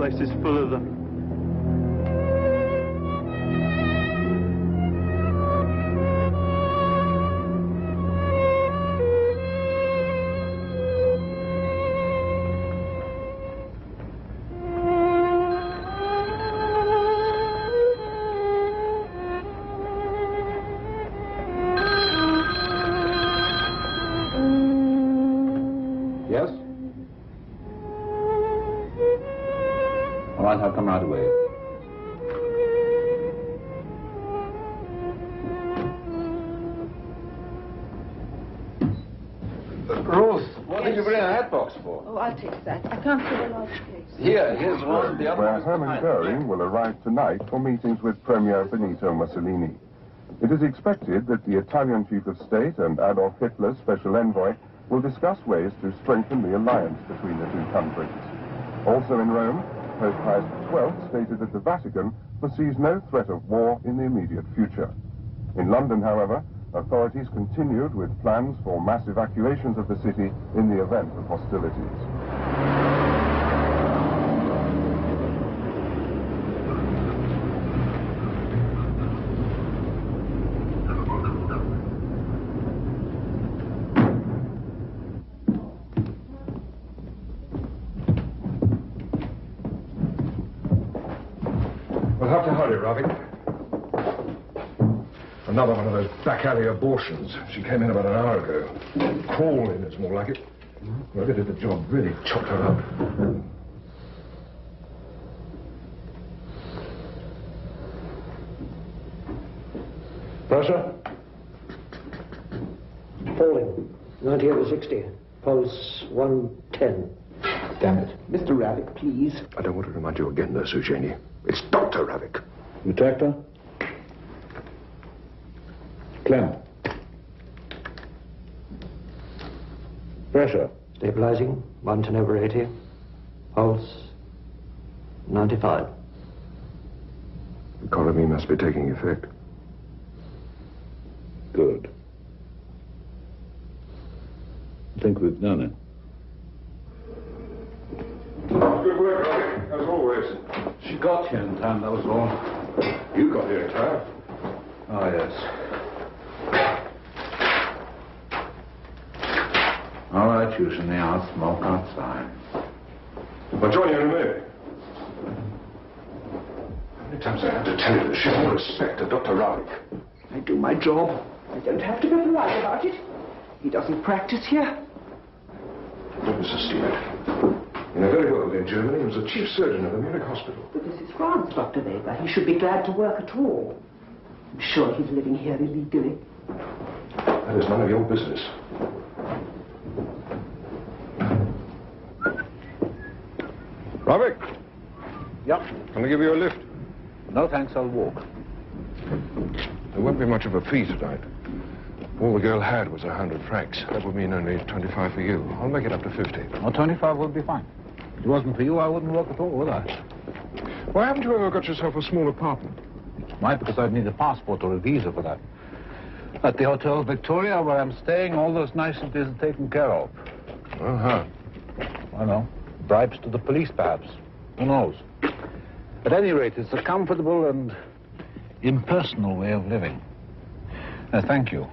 place is full of them. Yes? All right, I'll come right away. Ruth, what did you bring a hat box for? Oh, I'll take that. I can't see the large case. Here's one. The other Where one's Hermann behind Goering me. will arrive tonight for meetings with Premier Benito Mussolini. It is expected that the Italian chief of state and Adolf Hitler's special envoy will discuss ways to strengthen the alliance between the two countries. Also in Rome, Pope Pius XII stated that the Vatican foresees no threat of war in the immediate future. In London, however, authorities continued with plans for mass evacuations of the city in the event of hostilities. We'll have to hurry, Ravi. Another one of those back alley abortions. She came in about an hour ago. Crawling, it's more like it. Whoever did the job really chopped her up. Pressure? Falling. 90 over 60. Pulse 110. Damn it. Mr. Ravick, please. I don't want to remind you again, Nurse Eugenie. It's Dr. Ravick. You tracked her? Clem. Pressure. Stabilizing. 110 over 80. Pulse 95. Economy must be taking effect. Good. I think we've done it. Good work, Ravick, as always. She got here in time, that was all. You got here in time. Oh, yes. All right, Eugenie, I'll smoke outside. I'll join you in a minute. How many times I have to tell you to show more respect to Dr. Ravick? I do my job. I don't have to be polite about it. He doesn't practice here. Don't be so stupid. You know very well that in Germany he was the chief surgeon of the Munich hospital. But this is France, Dr. Weber. He should be glad to work at all. I'm sure he's living here illegally. That is none of your business. Ravick, Yep. can I give you a lift? No, thanks, I'll walk. There won't be much of a fee tonight. All the girl had was 100 francs. That would mean only 25 for you. I'll make it up to 50. Well, 25 would be fine. If it wasn't for you, I wouldn't work at all, would I? Why haven't you ever got yourself a small apartment? Why? Because I'd need a passport or a visa for that. At the Hotel Victoria, where I'm staying, all those niceties are taken care of. Uh-huh. I know. Bribes to the police, perhaps. Who knows? At any rate, it's a comfortable and impersonal way of living. Thank you.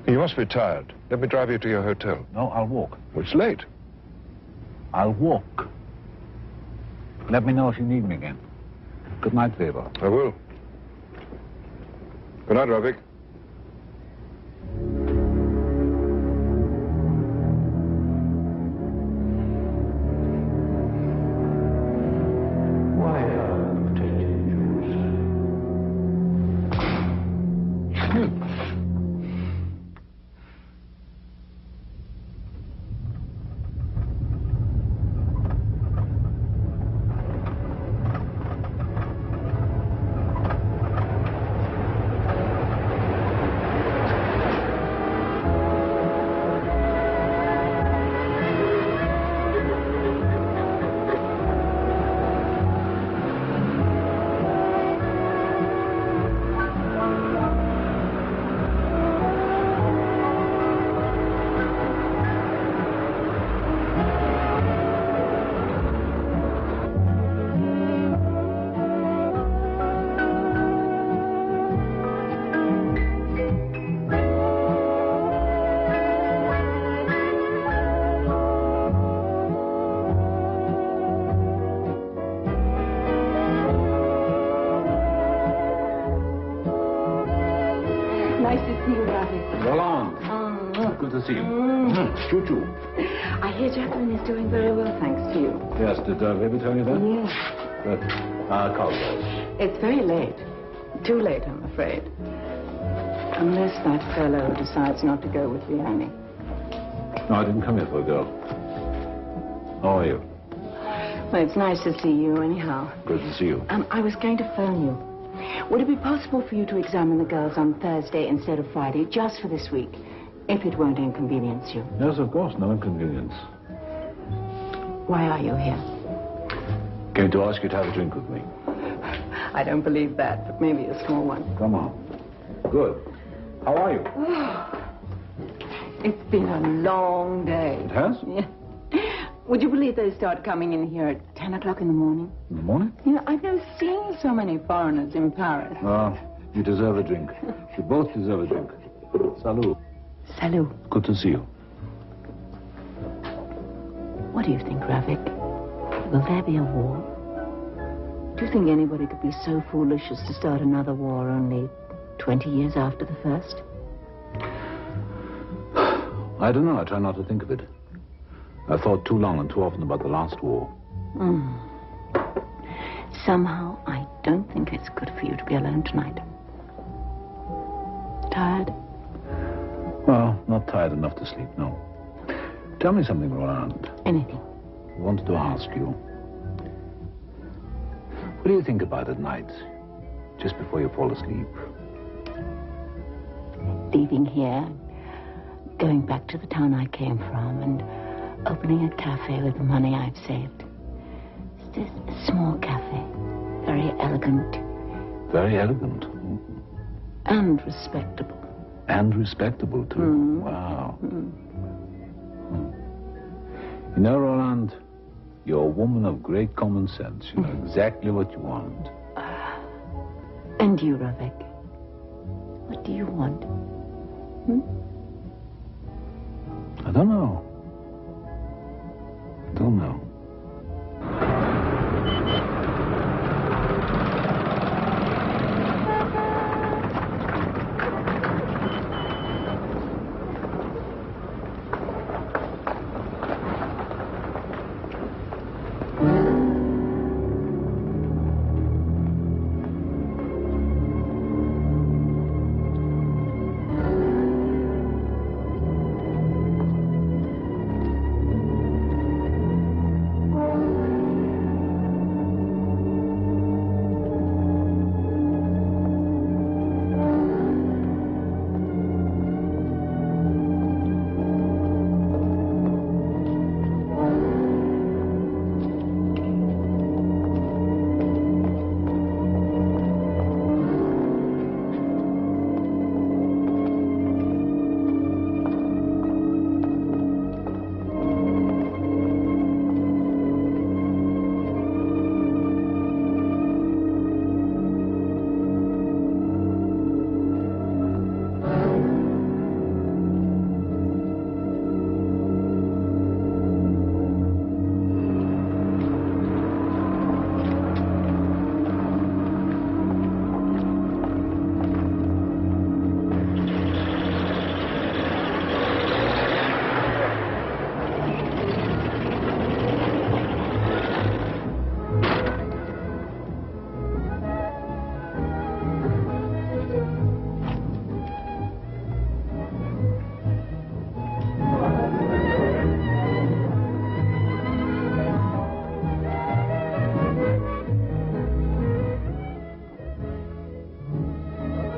You must be tired. Let me drive you to your hotel. No, I'll walk. It's late. I'll walk. Let me know if you need me again. Good night, Weber. I will. Good night, Ravick. Why are protected Jews? Nice to see you, Ravi. Roland. Good to see you. Choo-choo. I hear Jacqueline is doing very well, thanks to you. Yes, did Baby tell you that? Yes. Good. I apologize. It's very late. Too late, I'm afraid. Unless that fellow decides not to go with Lesley-Anne. No, I didn't come here for a girl. How are you? Well, it's nice to see you, anyhow. Good to see you. I was going to phone you. Would it be possible for you to examine the girls on Thursday instead of Friday, just for this week, if it won't inconvenience you? Yes, of course, no inconvenience. Why are you here? Came to ask you to have a drink with me. I don't believe that, but maybe a small one. Come on. Good. How are you? It's been a long day. It has? Yeah. Would you believe they start coming in here at 10 o'clock in the morning? In the morning? You know, I've never seen so many foreigners in Paris. Ah, you deserve a drink. You both deserve a drink. Salut. Salut. Good to see you. What do you think, Ravik? Will there be a war? Do you think anybody could be so foolish as to start another war only 20 years after the first? I don't know. I try not to think of it. I thought too long and too often about the last war. Somehow, I don't think it's good for you to be alone tonight. Tired? Well, not tired enough to sleep, no. Tell me something, Roland. Anything. I wanted to ask you. What do you think about at night, just before you fall asleep? Leaving here, going back to the town I came from, and opening a cafe with the money I've saved. It's just a small cafe. Very elegant. Very elegant. And respectable. And respectable, too. Wow. You know, Roland, you're a woman of great common sense. You know exactly what you want. And you, Ravik? What do you want? I don't know. I don't know.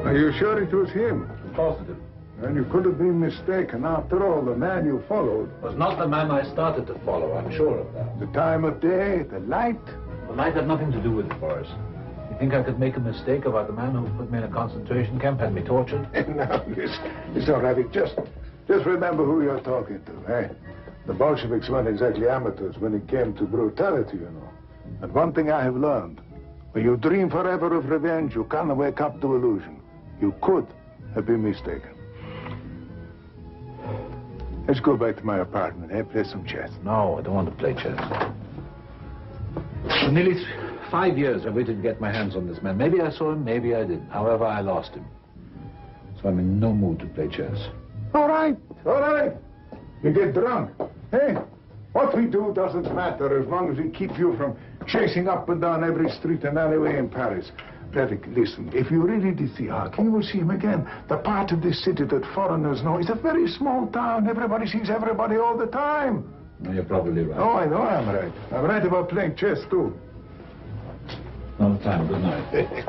Are you sure it was him? Positive. And you could have been mistaken. After all, the man you followed. Was not the man I started to follow, I'm sure of that. The time of day, the light. The light had nothing to do with it, Boris. You think I could make a mistake about the man who put me in a concentration camp, had me tortured? No, listen, Ravi, just remember who you're talking to, eh? The Bolsheviks weren't exactly amateurs when it came to brutality, you know. And one thing I have learned, when you dream forever of revenge, you can't wake up to illusion. You could have been mistaken. Let's go back to my apartment, eh? Play some chess. No, I don't want to play chess. For nearly 5 years I waited to get my hands on this man. Maybe I saw him, maybe I didn't. However, I lost him. So I'm in no mood to play chess. All right, all right. You get drunk. Hey, what we do doesn't matter as long as we keep you from chasing up and down every street and alleyway in Paris. Eric, listen, if you really did see Harkin, you will see him again. The part of this city that foreigners know is a very small town. Everybody sees everybody all the time. No, you're probably right. Oh, I know I'm right. I'm right about playing chess, too. No time. Good night.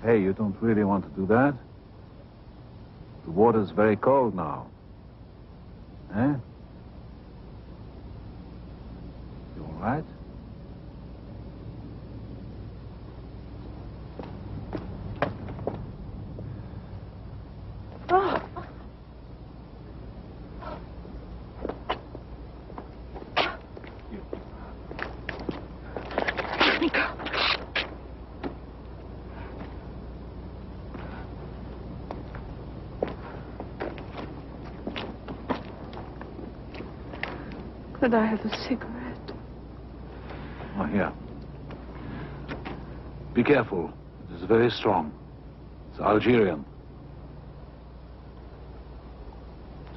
Hey, you don't really want to do that? The water's very cold now. Eh? You all right? Oh. Let me go. Could I have a cigarette? Oh, here. Be careful. It is very strong. It's Algerian.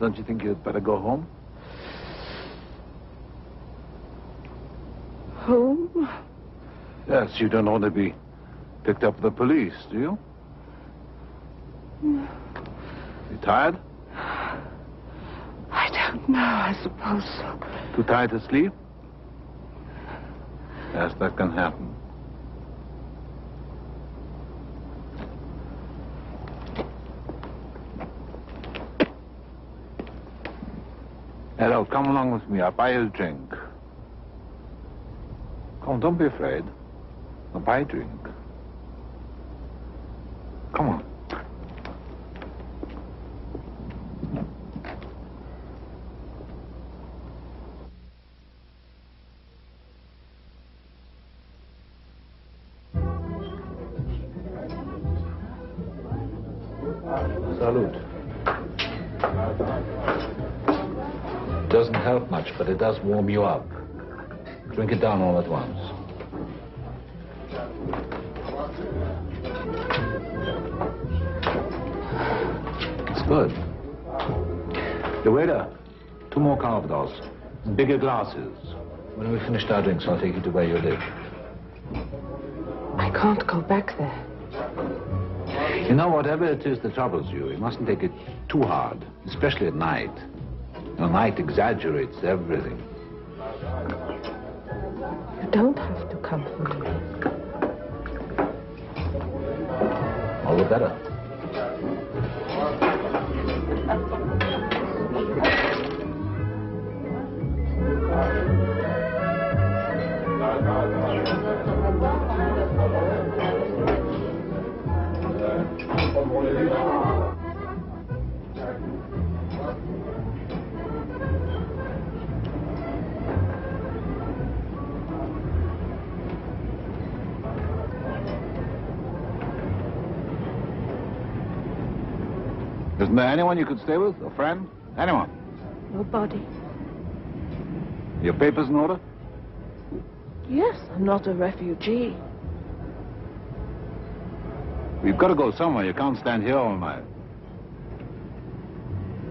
Don't you think you'd better go home? Home? Yes, you don't want to be picked up by the police, do you? You tired? I don't know, I suppose so. Too tired to sleep? Yes, that can happen. Hello, come along with me. I'll buy you a drink. Come, don't be afraid. I'll buy a drink. Come on. Salute. Doesn't help much, but it does warm you up. Drink it down all at once. It's good. The waiter, 2 more calvados. Bigger glasses. When we finish our drinks, I'll take you to where you live. I can't go back there. You know, whatever it is that troubles you, you mustn't take it too hard, especially at night. You know, night exaggerates everything. You don't have to comfort me. All the better. Isn't there anyone you could stay with? A friend? Anyone? Nobody. Your papers in order? Yes, I'm not a refugee. We've got to go somewhere. You can't stand here all night.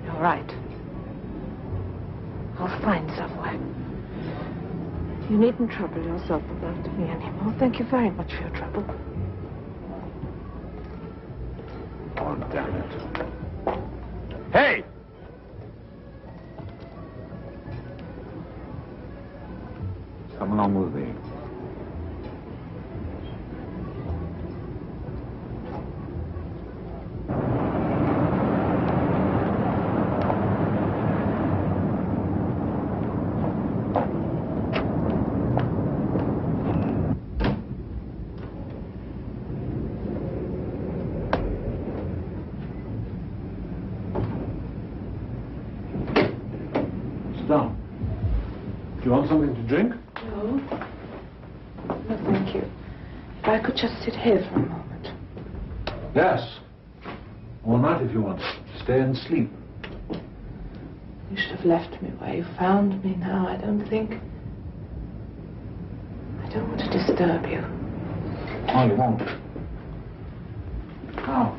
You're right. I'll find somewhere. You needn't trouble yourself about me anymore. Thank you very much for your trouble. Oh, damn it. Hey! Come along. wrong with me? Down. Do you want something to drink? No. No, thank you. If I could just sit here for a moment. Yes. All night if you want. Stay and sleep. You should have left me where you found me now. I don't want to disturb you. Oh, you won't. Now.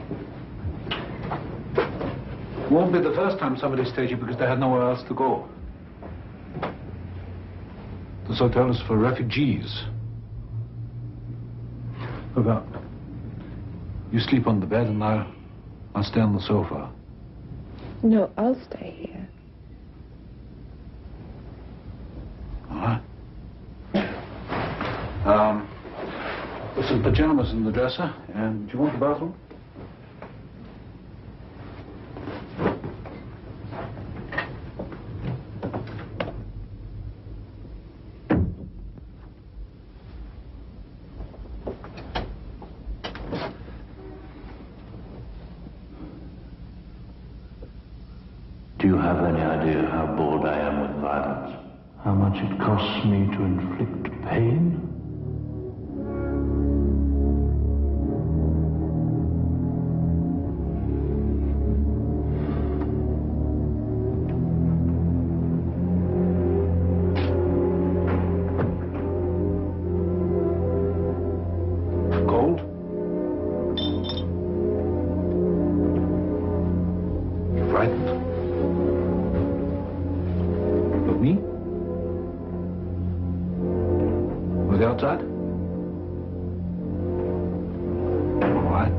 It won't be the first time somebody stayed here because they had nowhere else to go. This hotel is for refugees. Look, you sleep on the bed and I'll stay on the sofa. No, I'll stay here. All right. There's some pajamas in the dresser, and do you want the bathroom? Do you have any idea how bored I am with violence? How much it costs me to inflict pain? Cold? Frightened? Of me? With the outside? All right.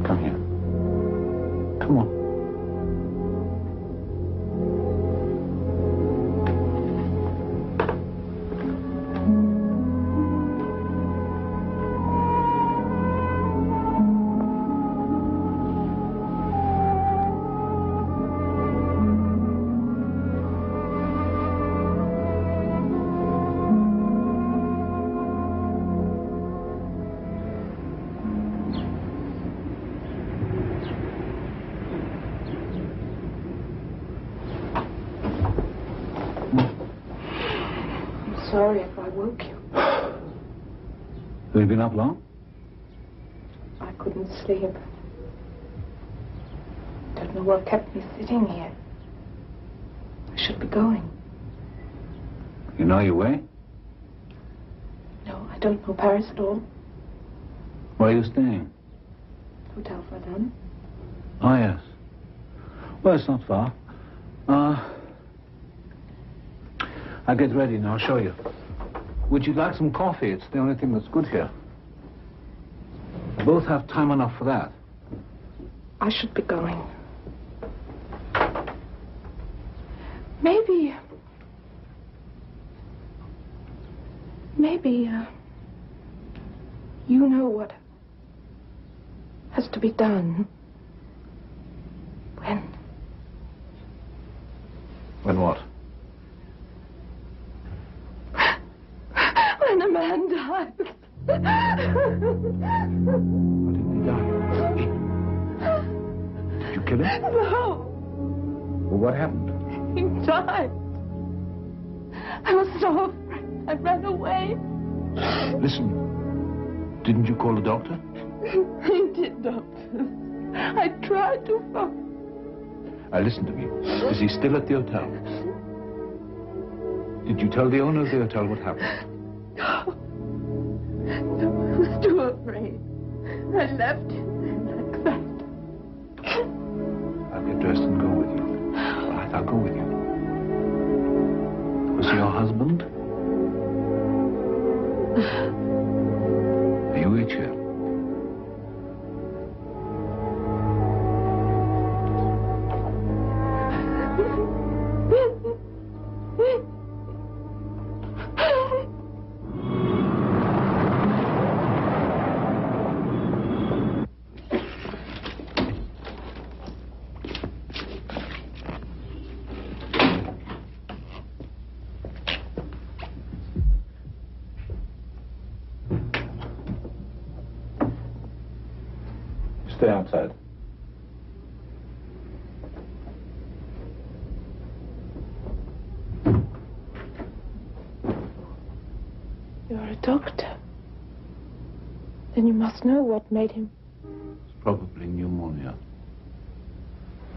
Come here. Come on. Sorry if I woke you. Have you been up long? I couldn't sleep. Don't know what kept me sitting here. I should be going. You know your way? No, I don't know Paris at all. Where are you staying? Hotel Verdun. Oh, yes. Well, it's not far. I'll get ready and I'll show you. Would you like some coffee? It's the only thing that's good here. Both have time enough for that. I should be going. Maybe, you know what has to be done When what? when a man dies. How did he die? Did you kill him? No, Well, what happened? he died. I was so afraid. I ran away. Listen, didn't you call the doctor? He did, doctor. I tried to phone. Listen to me. Is he still at the hotel? Did you tell the owner of the hotel what happened? No. No, I was too afraid. I left him like that. I'll get dressed and go with you. All right, I'll go with you. Was he your husband? Are you each here? stay outside. You're a doctor. Then you must know what made him... It's probably pneumonia.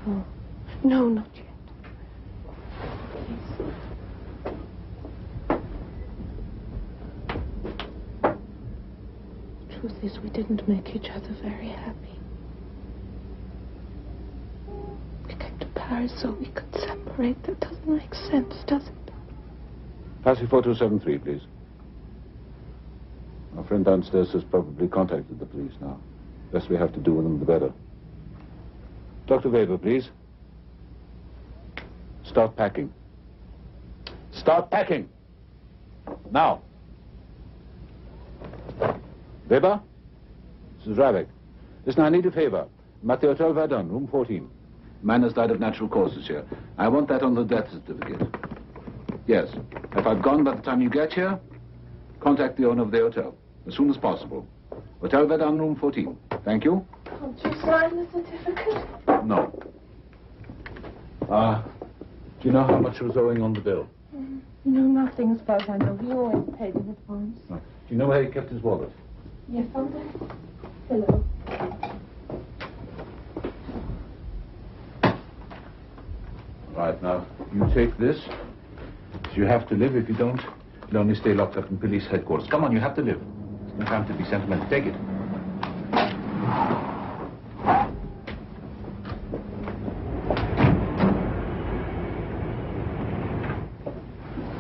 Oh, no, not yet. Please. The truth is, we didn't make each other very happy. We came to Paris so we could separate. That doesn't make sense, does it? Passy 4273, please. Our friend downstairs has probably contacted the police now. The less we have to do with them, the better. Dr. Weber, please. Start packing. Start packing! Now. Weber? This is Ravik. Listen, I need a favor. I'm at the Hotel Verdun, room 14. Man has died of natural causes here. I want that on the death certificate. Yes. If I've gone by the time you get here, contact the owner of the hotel as soon as possible. Hotel Verdun, room 14. Thank you. Can't you sign the certificate? No. Do you know how much was owing on the bill? No, nothing as far as I know. He always paid in advance. No. Do you know where he kept his wallet? Yes, I'm there. Hello. Right, now, you take this. You have to live. If you don't, you'll only stay locked up in police headquarters. Come on, you have to live. There's no time to be sentimental. Take it.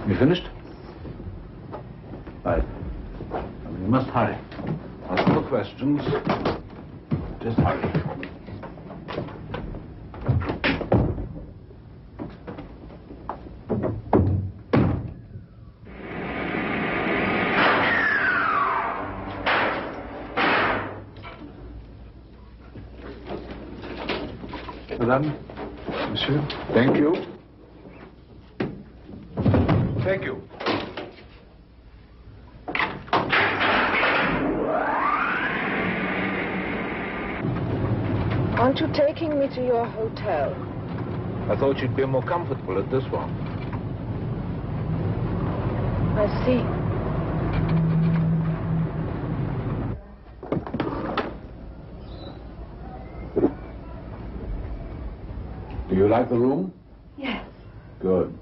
You finished? Right. Now, you must hurry. Ask no questions. Just hurry. Madame, monsieur. Thank you. Thank you. Aren't you taking me to your hotel? I thought you'd be more comfortable at this one. I see. Do you like the room? Yes. Good.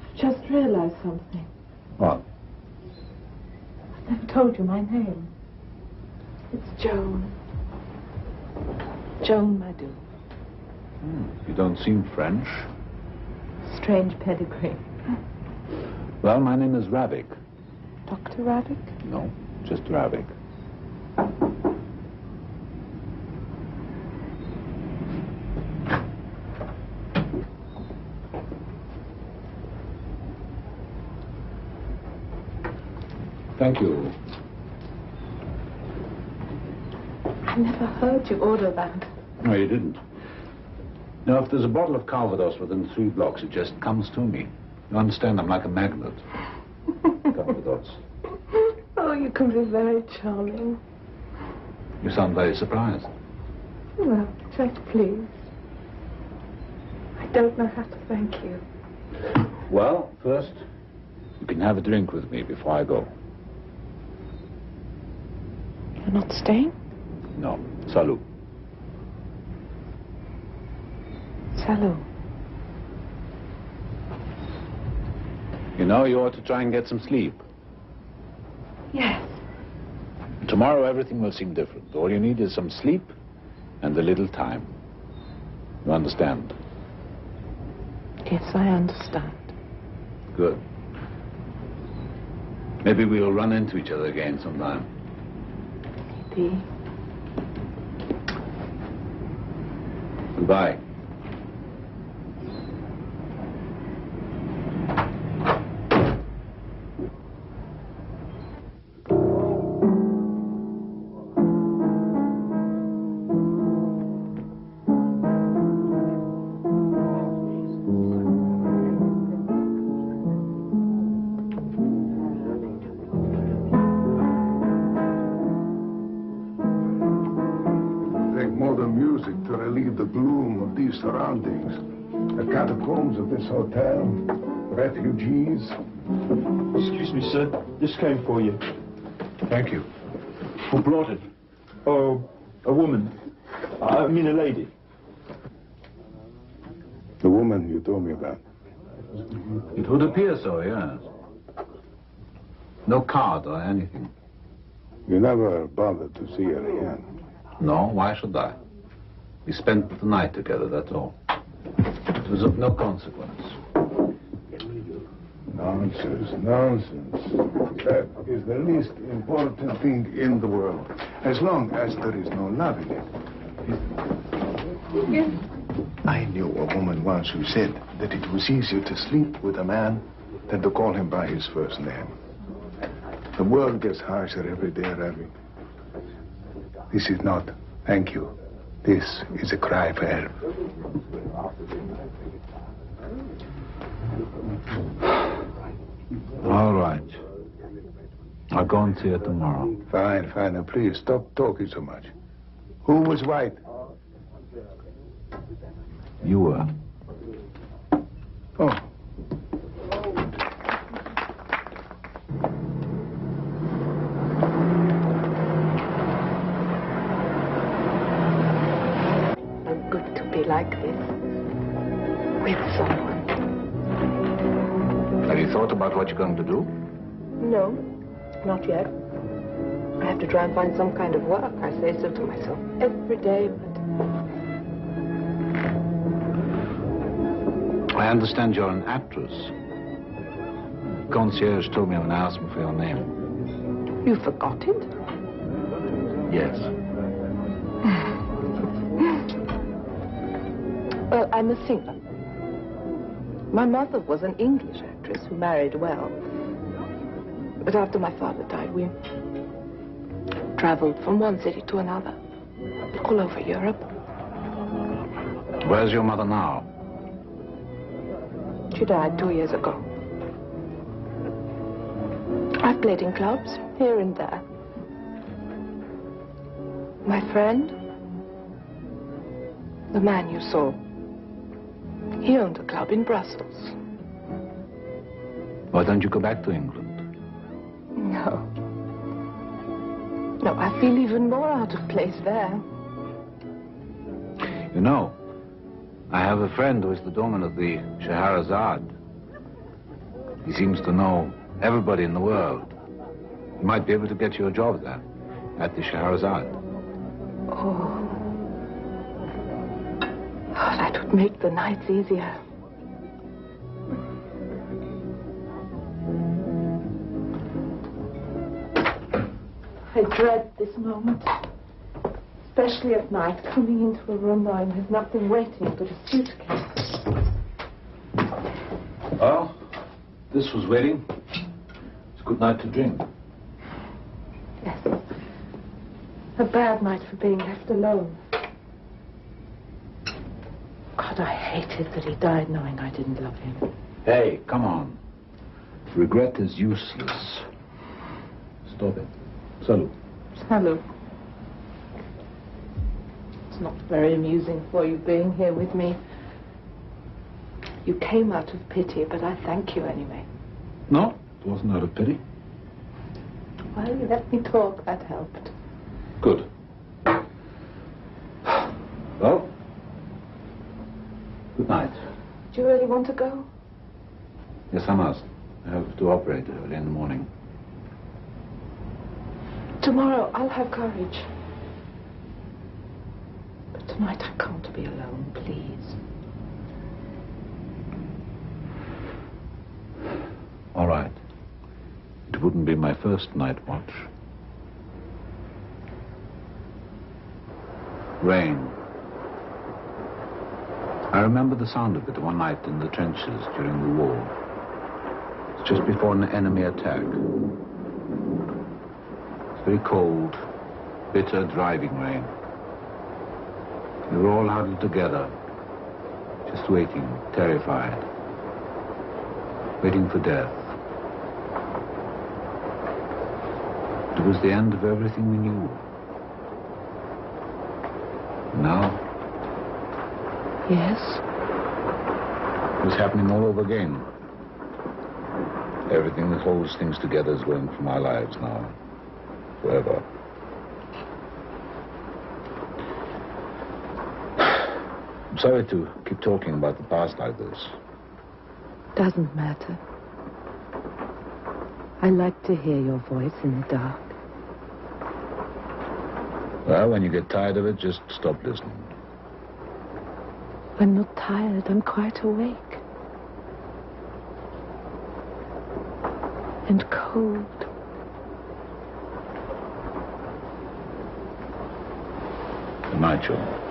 I've just realized something. What? I've never told you my name. It's Joan. Joan Madu. You don't seem French. Strange pedigree. Well, my name is Ravik. Dr. Ravik? No, just Ravik. Thank you. I never heard you order that. No, you didn't. Now, if there's a bottle of Calvados within 3 blocks, it just comes to me. You understand? I'm like a magnet. Calvados. Oh, you can be very charming. You sound very surprised. Well, just please. I don't know how to thank you. Well, first, you can have a drink with me before I go. You're not staying? No. Salut. Salut. You know, you ought to try and get some sleep. Yes. Tomorrow, everything will seem different. All you need is some sleep and a little time. You understand? Yes, I understand. Good. Maybe we'll run into each other again sometime. Maybe. Goodbye. modern music to relieve the gloom of these surroundings. The catacombs of this hotel, refugees. Excuse me, sir. This came for you. Thank you. Who brought it? Oh, a woman. I mean a lady. The woman you told me about. It would appear so, yes. No card or anything. You never bothered to see Erich-Maria. No, why should I? We spent the night together, that's all. It was of no consequence. Nonsense, nonsense. That is the least important thing in the world. As long as there is no love in it. Yes. I knew a woman once who said that it was easier to sleep with a man than to call him by his first name. The world gets harsher every day, Ravi. This is not thank you. This is a cry for help. All right. I'll go and see her tomorrow. Fine, fine. Now, please, stop talking so much. Who was white? You were. Oh. So good to be like this. With someone. Have you thought about what you're going to do? No, not yet. I have to try and find some kind of work. I say so to myself every day, but... I understand you're an actress. Concierge told me when I asked him for your name. You forgot it? Yes. Well, I'm a singer. My mother was an English actress who married well. But after my father died, we traveled from one city to another, all over Europe. Where's your mother now? She died 2 years ago. I've played in clubs, here and there. My friend, the man you saw, he owned a club in Brussels. Why don't you go back to England? No. No, I feel even more out of place there. You know, I have a friend who is the doorman of the Scheherazade. He seems to know everybody in the world. He might be able to get you a job there, at the Scheherazade. Oh. Oh, that would make the nights easier. I dread this moment. Especially at night, coming into a room knowing there's nothing waiting but a suitcase. Well, this was waiting. It's a good night to drink. Yes. A bad night for being left alone. God, I hated that he died knowing I didn't love him. Hey, come on. Regret is useless. Stop it. Salut. Salut. It's not very amusing for you being here with me. You came out of pity, but I thank you anyway. No, it wasn't out of pity. Well, you let me talk. That helped. Good. Well, good night. Do you really want to go? Yes, I must. I have to operate early in the morning. Tomorrow I'll have courage. But tonight I can't be alone, please. All right. It wouldn't be my first night watch. Rain. I remember the sound of it one night in the trenches during the war. It's just before an enemy attack. It's very cold, bitter driving rain. We were all huddled together, just waiting, terrified, waiting for death. It was the end of everything we knew. now? Yes? It's happening all over again. Everything that holds things together is going from our lives now. Forever. I'm sorry to keep talking about the past like this. Doesn't matter. I like to hear your voice in the dark. Well, when you get tired of it, just stop listening. I'm not tired. I'm quite awake. And cold. Good night, Joe.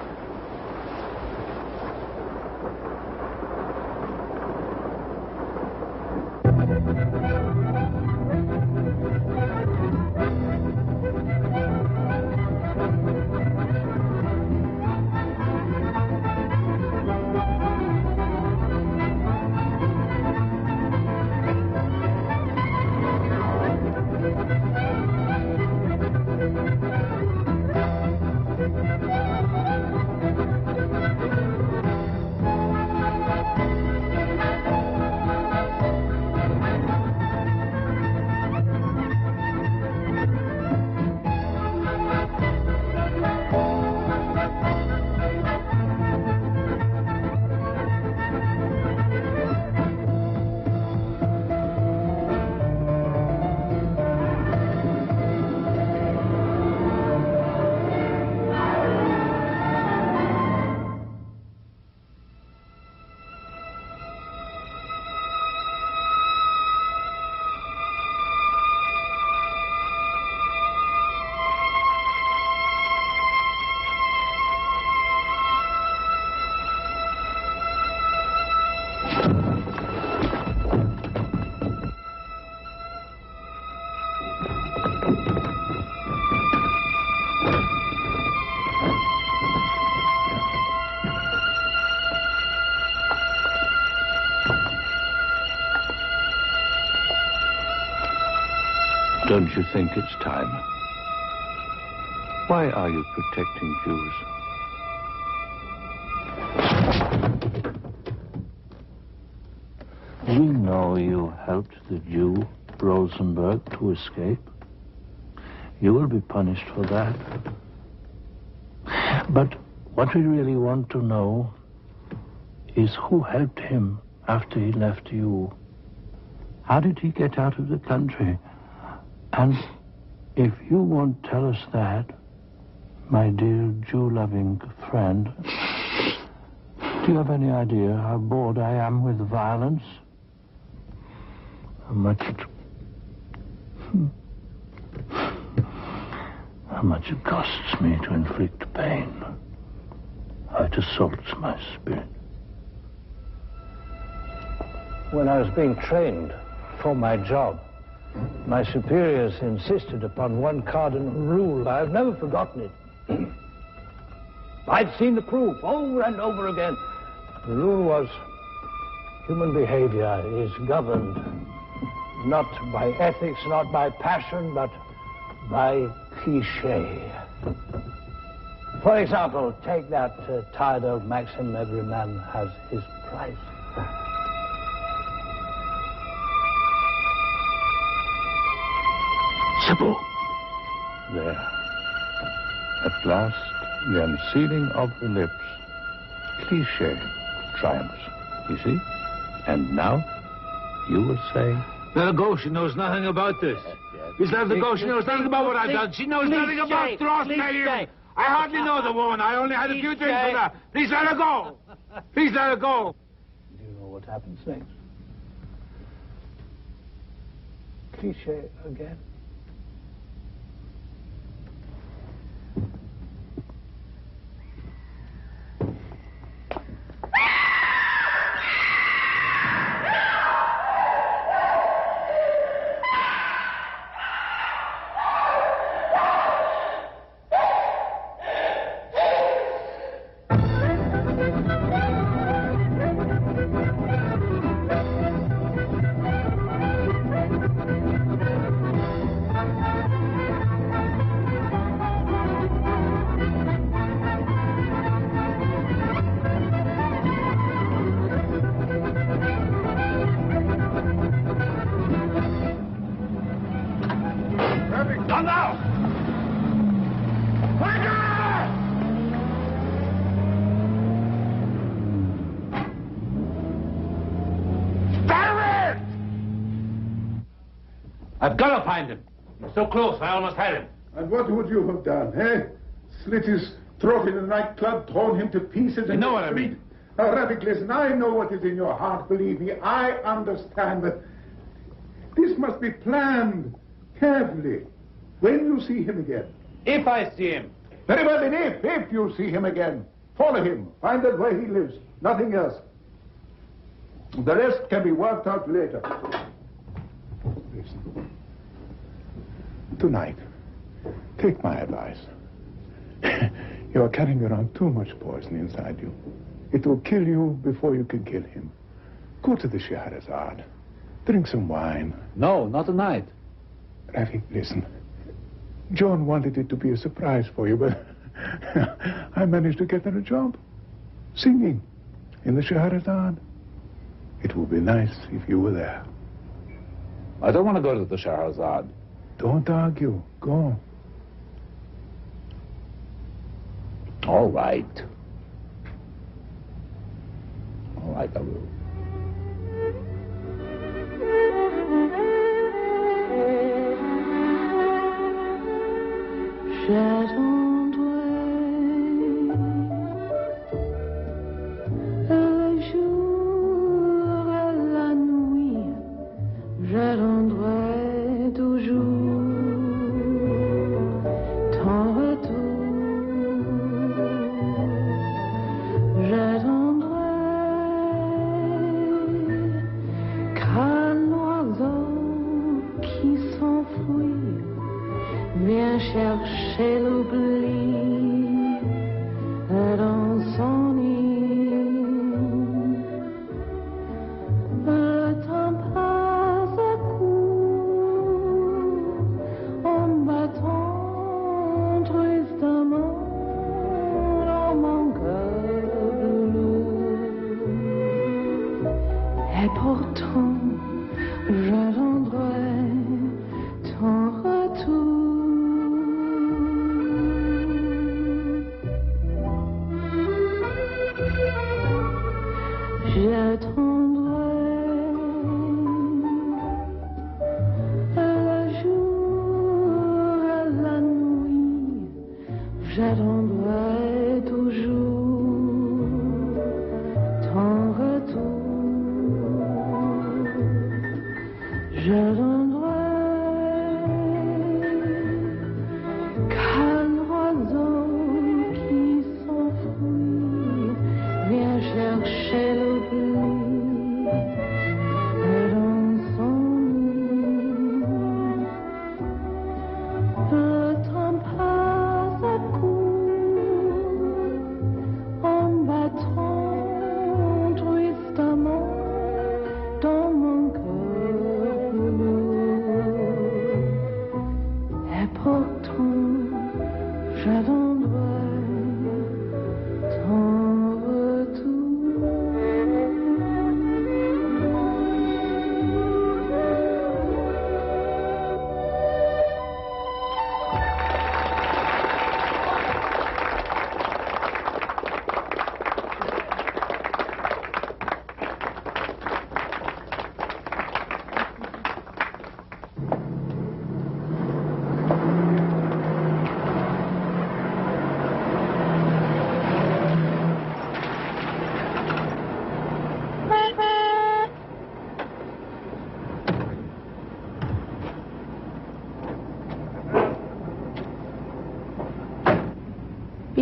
Don't you think it's time? Why are you protecting Jews? We know you helped the Jew, Rosenberg, to escape. You will be punished for that. But what we really want to know is who helped him after he left you. How did he get out of the country? And if you won't tell us that, my dear Jew-loving friend, do you have any idea how bored I am with violence? How much it costs me to inflict pain. How it assaults my spirit. When I was being trained for my job, my superiors insisted upon one cardinal rule. I've never forgotten it. I'd seen the proof over and over again. The rule was human behavior is governed not by ethics, not by passion, but by cliché. For example, take that tired old maxim, every man has his price. Simple. There. At last, the unsealing of the lips. Cliché triumphs. You see? And now, you will say... Let her go. She knows nothing about this. Please let her go. She knows nothing about what I've done. She knows nothing about thrust. I hardly know the woman. I only had a few drinks with her. Please let her go. Please let her go. Do you know what happens next? Cliché again. I've got to find him. He's so close, I almost had him. And what would you have done, eh? Slit his throat in a nightclub, torn him to pieces. You know what I mean. Now, Rafik, listen, I know what is in your heart, believe me. I understand that this must be planned carefully. When you see him again. If I see him. Very well, then if you see him again, follow him. Find out where he lives. Nothing else. The rest can be worked out later. Listen. Tonight, take my advice. You are carrying around too much poison inside you. It will kill you before you can kill him. Go to the Scheherazade. Drink some wine. No, not tonight. Rafik, listen. John wanted it to be a surprise for you, but I managed to get her a job. Singing in the Scheherazade. It would be nice if you were there. I don't want to go to the Scheherazade. Don't argue. Go. All right. All right, I will.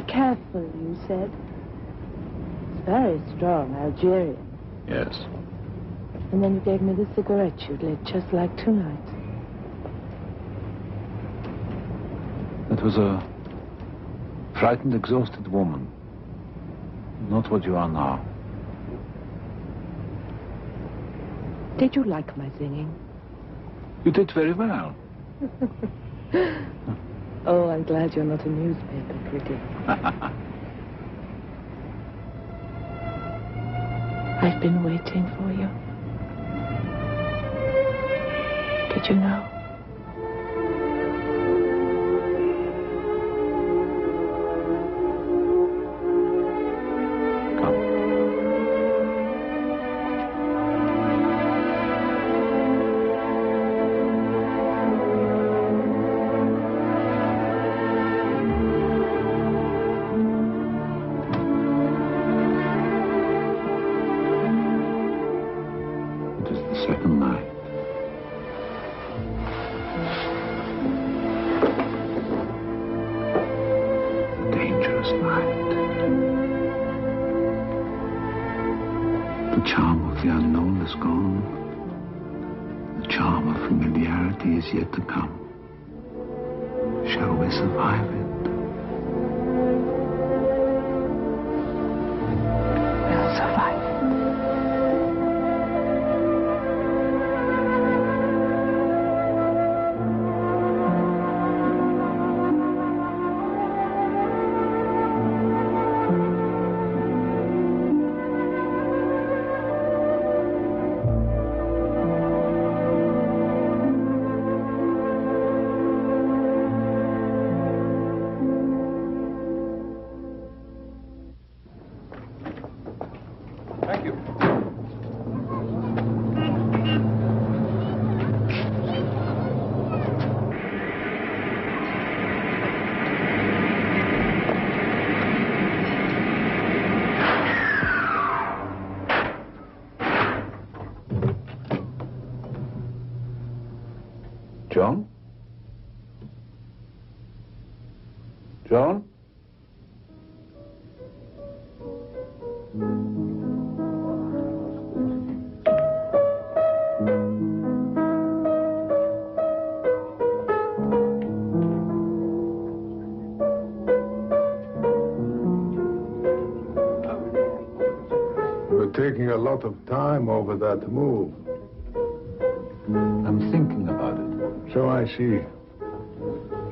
Careful, you said. It's very strong, Algerian. Yes. And then you gave me the cigarette you'd lit just like tonight. It was a frightened, exhausted woman. Not what you are now. Did you like my singing? You did very well. Oh, I'm glad you're not a newspaper critic. I've been waiting for you. Did you know? The charm of the unknown is gone. The charm of familiarity is yet to come. Shall we survive it? We'll survive it. Thank you. John? John? You're taking a lot of time over that move. I'm thinking about it. So I see.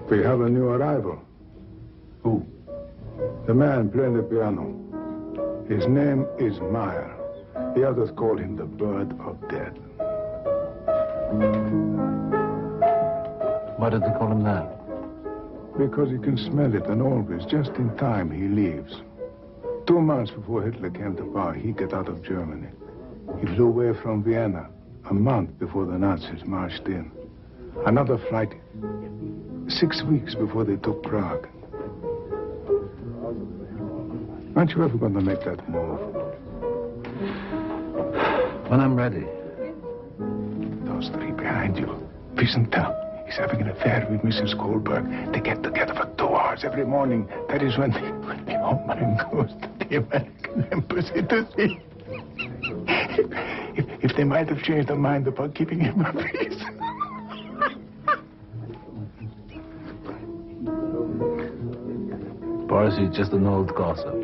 We have a new arrival. Who? The man playing the piano. His name is Meyer. The others call him the Bird of Death. Why did they call him that? Because he can smell it, and always, just in time, he leaves. 2 months before Hitler came to power, he got out of Germany. He flew away from Vienna a month before the Nazis marched in. Another flight 6 weeks before they took Prague. Aren't you ever going to make that move? When I'm ready. Those 3 behind you. Wiesenthal is having an affair with Mrs. Kohlberg. They get together for 2 hours every morning. That is when the old man goes to the American embassy to see if they might have changed their mind about keeping him a peace. Boris is just an old gossip.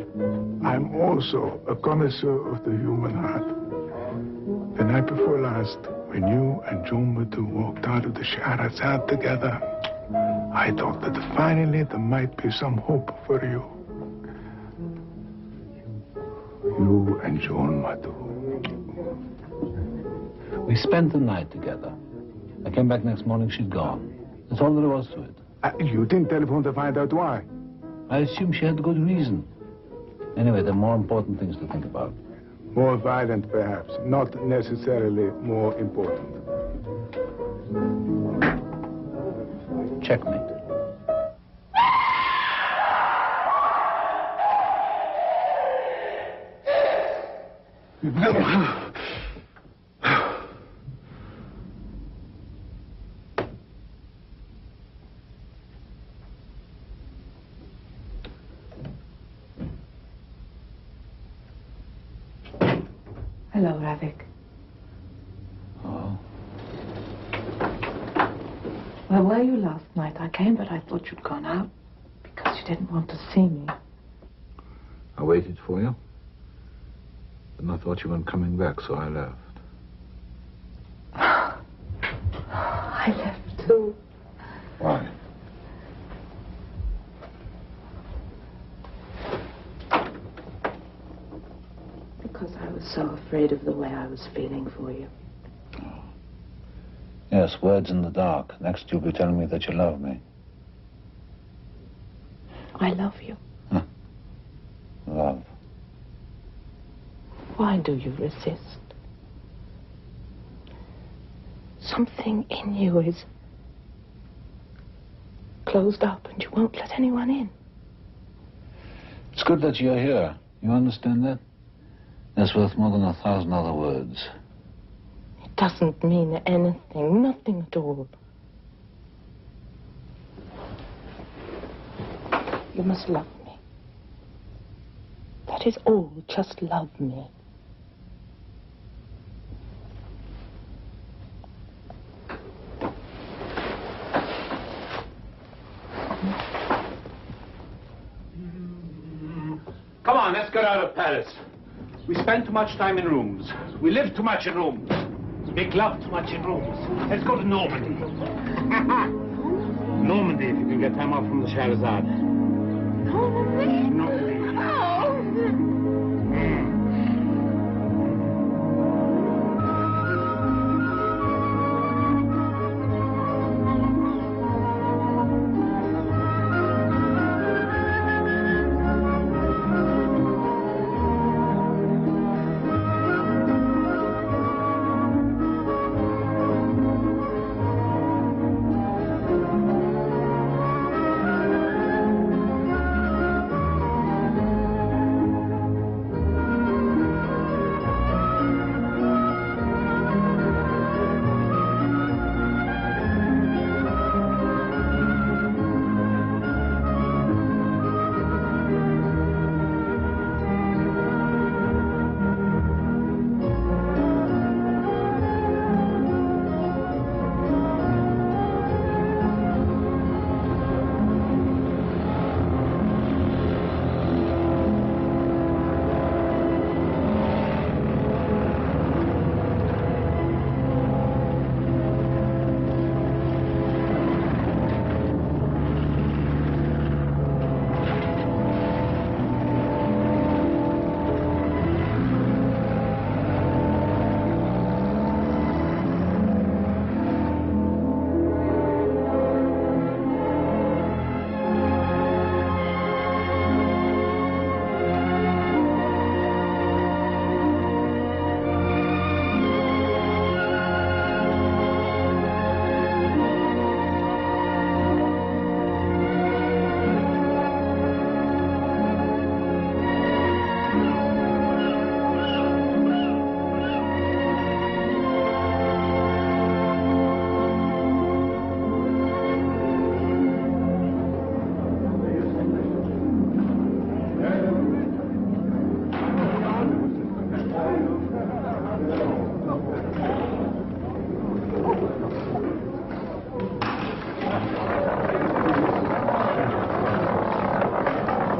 I'm also a connoisseur of the human heart. The night before last, when you and John Matu walked out of the Scheherazade together, I thought that finally there might be some hope for you. You and John Matu. We spent the night together. I came back next morning, she'd gone. That's all there was to it. You didn't telephone to find out why? I assume she had good reason. Anyway, there are more important things to think about. More violent, perhaps. Not necessarily more important. Checkmate. Hello, Ravik. Oh. Where were you last night? I came, but I thought you'd gone out because you didn't want to see me. I waited for you. And I thought you weren't coming back, so I left. I left too. Why? Because I was so afraid of the way I was feeling for you. Oh. Yes, words in the dark. Next you'll be telling me that you love me. I love you. Huh. Love. Why do you resist? Something in you is closed up and you won't let anyone in. It's good that you're here. You understand that? That's worth more than 1,000 other words. It doesn't mean anything, nothing at all. You must love me. That is all, just love me. Let's get out of Paris. We spend too much time in rooms. We live too much in rooms. Make love too much in rooms. Let's go to Normandy. Normandy, if you can get time off from the Scheherazade. Normandy? Normandy.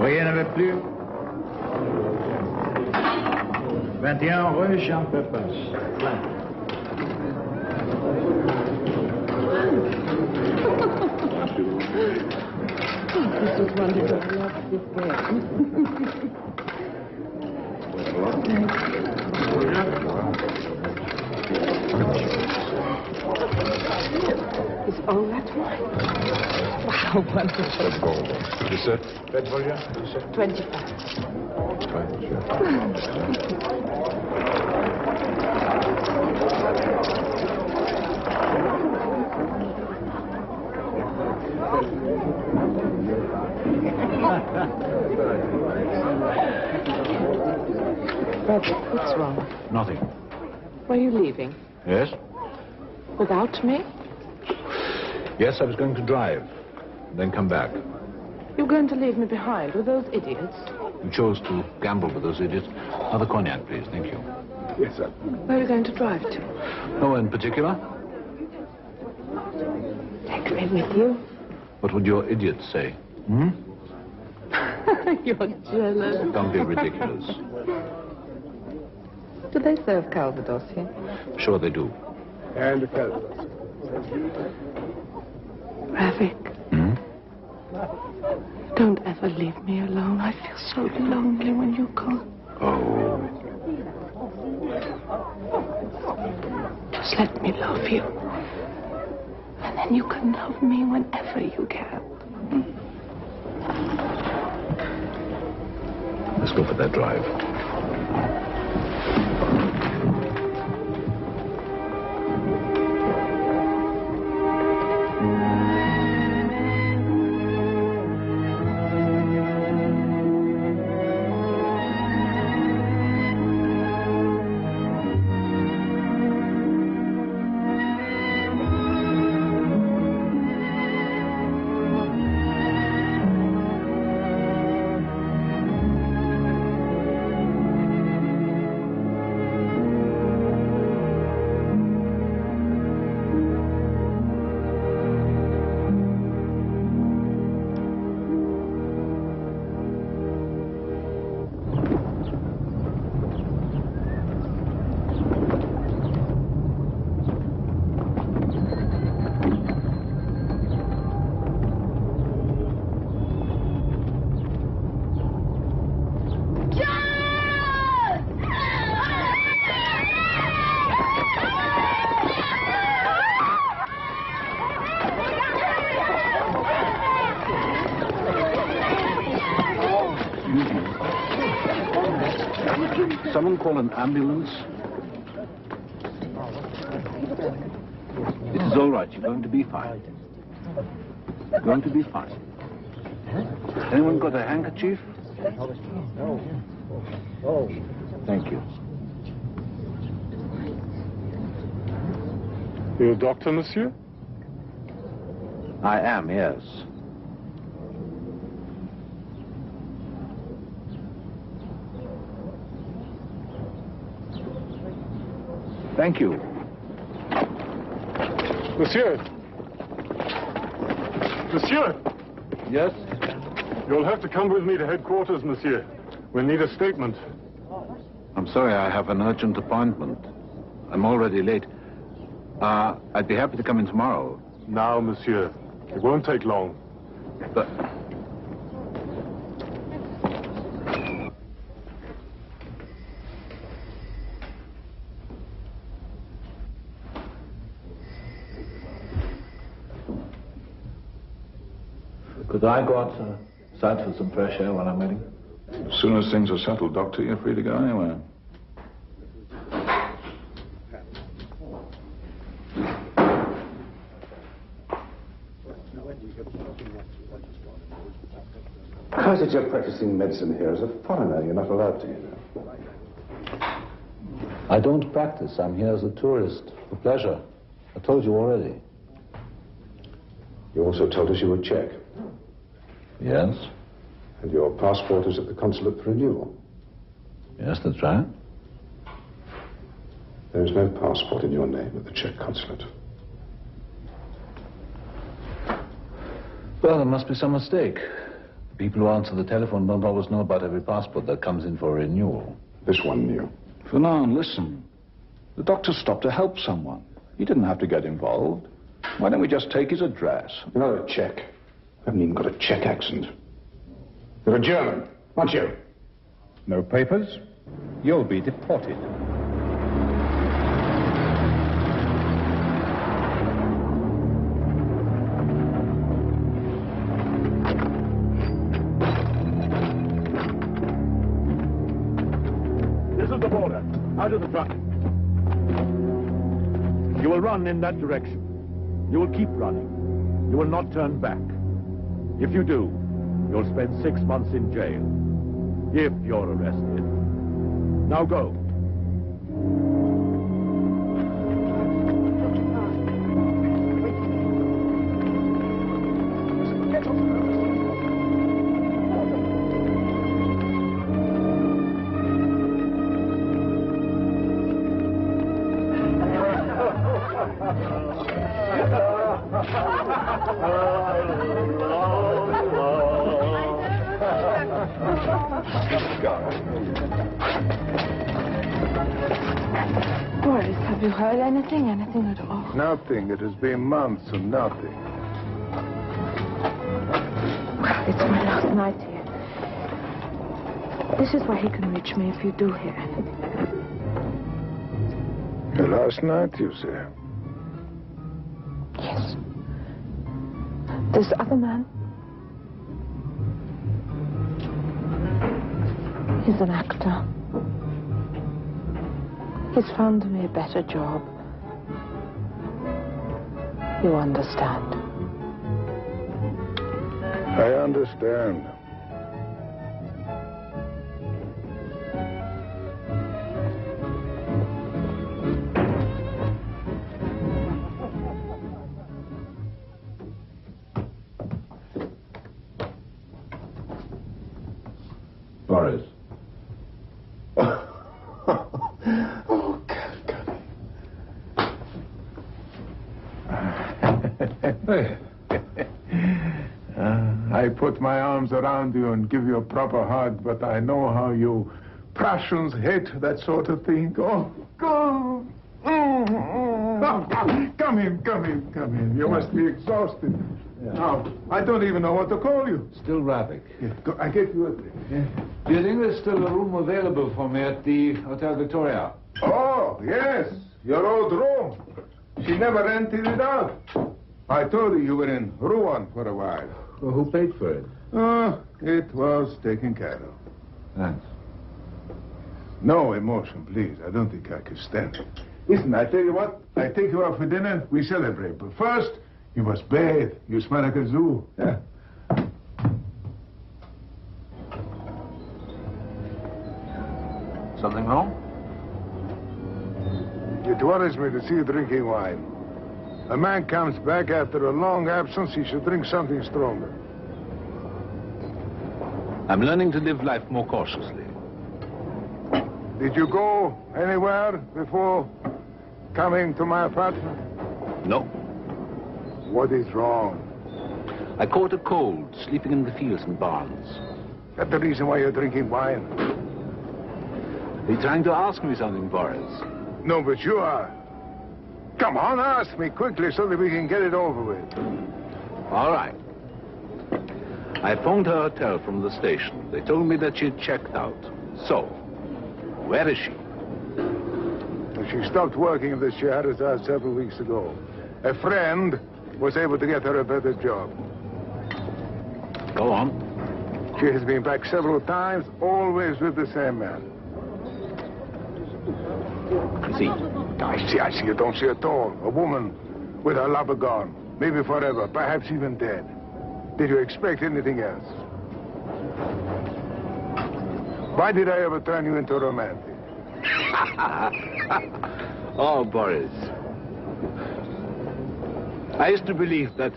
Rien n'avait plus. 21 rue Jean-Pépin. This is wonderful. I love this Is all that wine? Wow, wonderful. You said? 25. Robert, what's wrong? Nothing. Were you leaving? Yes? Without me? Yes, I was going to drive, then come back. You're going to leave me behind with those idiots? You chose to gamble with those idiots. Another cognac, please. Thank you. Yes, sir. Where are you going to drive to? No one in particular? Take me with you. What would your idiots say? Hmm? You're jealous. Don't be ridiculous. Do they serve Calvados here? Sure they do. And the Calvados. Ravik, don't ever leave me alone. I feel so lonely when you go. Oh. Just let me love you. And then you can love me whenever you can. Let's go for that drive. Someone call an ambulance? It is all right. You're going to be fine. You're going to be fine. Anyone got a handkerchief? Thank you. You're a doctor, monsieur? I am, yes. Thank you. Monsieur! Monsieur! Yes? You'll have to come with me to headquarters, monsieur. We'll need a statement. I'm sorry, I have an urgent appointment. I'm already late. I'd be happy to come in tomorrow. Now, monsieur. It won't take long. But... Could I go outside for some fresh air while I'm waiting? As soon as things are settled, Doctor, you're free to go anywhere. How is it you're practicing medicine here? As a foreigner, you're not allowed to, you know. I don't practice. I'm here as a tourist, for pleasure. I told you already. You also told us you were Czech. Yes? And your passport is at the consulate for renewal. Yes, that's right. There is no passport in your name at the Czech consulate. Well, there must be some mistake. People who answer the telephone don't always know about every passport that comes in for renewal. This one knew. Fernand, listen. The doctor stopped to help someone. He didn't have to get involved. Why don't we just take his address? You're not a Czech. You haven't even got a Czech accent. You're a German, aren't you? No papers? You'll be deported. This is the border. Out of the truck. You will run in that direction. You will keep running. You will not turn back. If you do, you'll spend 6 months in jail. If you're arrested. Now go. Boris, have you heard anything? Anything at all? Nothing. It has been months of nothing. Well, it's my last night here. This is where he can reach me if you do hear anything. Your last night, you say? Yes. This other man, he's an actor. He's found me a better job. You understand? I understand. Boris. I put my arms around you and give you a proper hug, but I know how you Prussians hate that sort of thing. Oh, go! Come in. You must be exhausted. Yeah. Now, I don't even know what to call you. Still Ravik. Yeah, I get you a drink. Yeah. Do you think there's still a room available for me at the Hotel Victoria? Oh, yes. Your old room. She never rented it out. I told her you were in Rouen for a while. Well, who paid for it? Oh, it was taken care of. Thanks. No emotion, please. I don't think I can stand it. Listen, I tell you what. I take you out for dinner. We celebrate. But first, you must bathe. You smell like a zoo. Yeah. Something wrong? It worries me to see you drinking wine. A man comes back after a long absence, he should drink something stronger. I'm learning to live life more cautiously. Did you go anywhere before coming to my apartment? No. What is wrong? I caught a cold, sleeping in the fields and barns. That's the reason why you're drinking wine. Are you trying to ask me something, Waris? No, but you are. Come on, ask me quickly so that we can get it over with. All right. I phoned her hotel from the station. They told me that she'd checked out. So, where is she? She stopped working at the Shahrazad several weeks ago. A friend was able to get her a better job. Go on. She has been back several times, always with the same man. See? I see. You don't see at all. A woman with her lover gone. Maybe forever, perhaps even dead. Did you expect anything else? Why did I ever turn you into a romantic? Oh, Boris. I used to believe that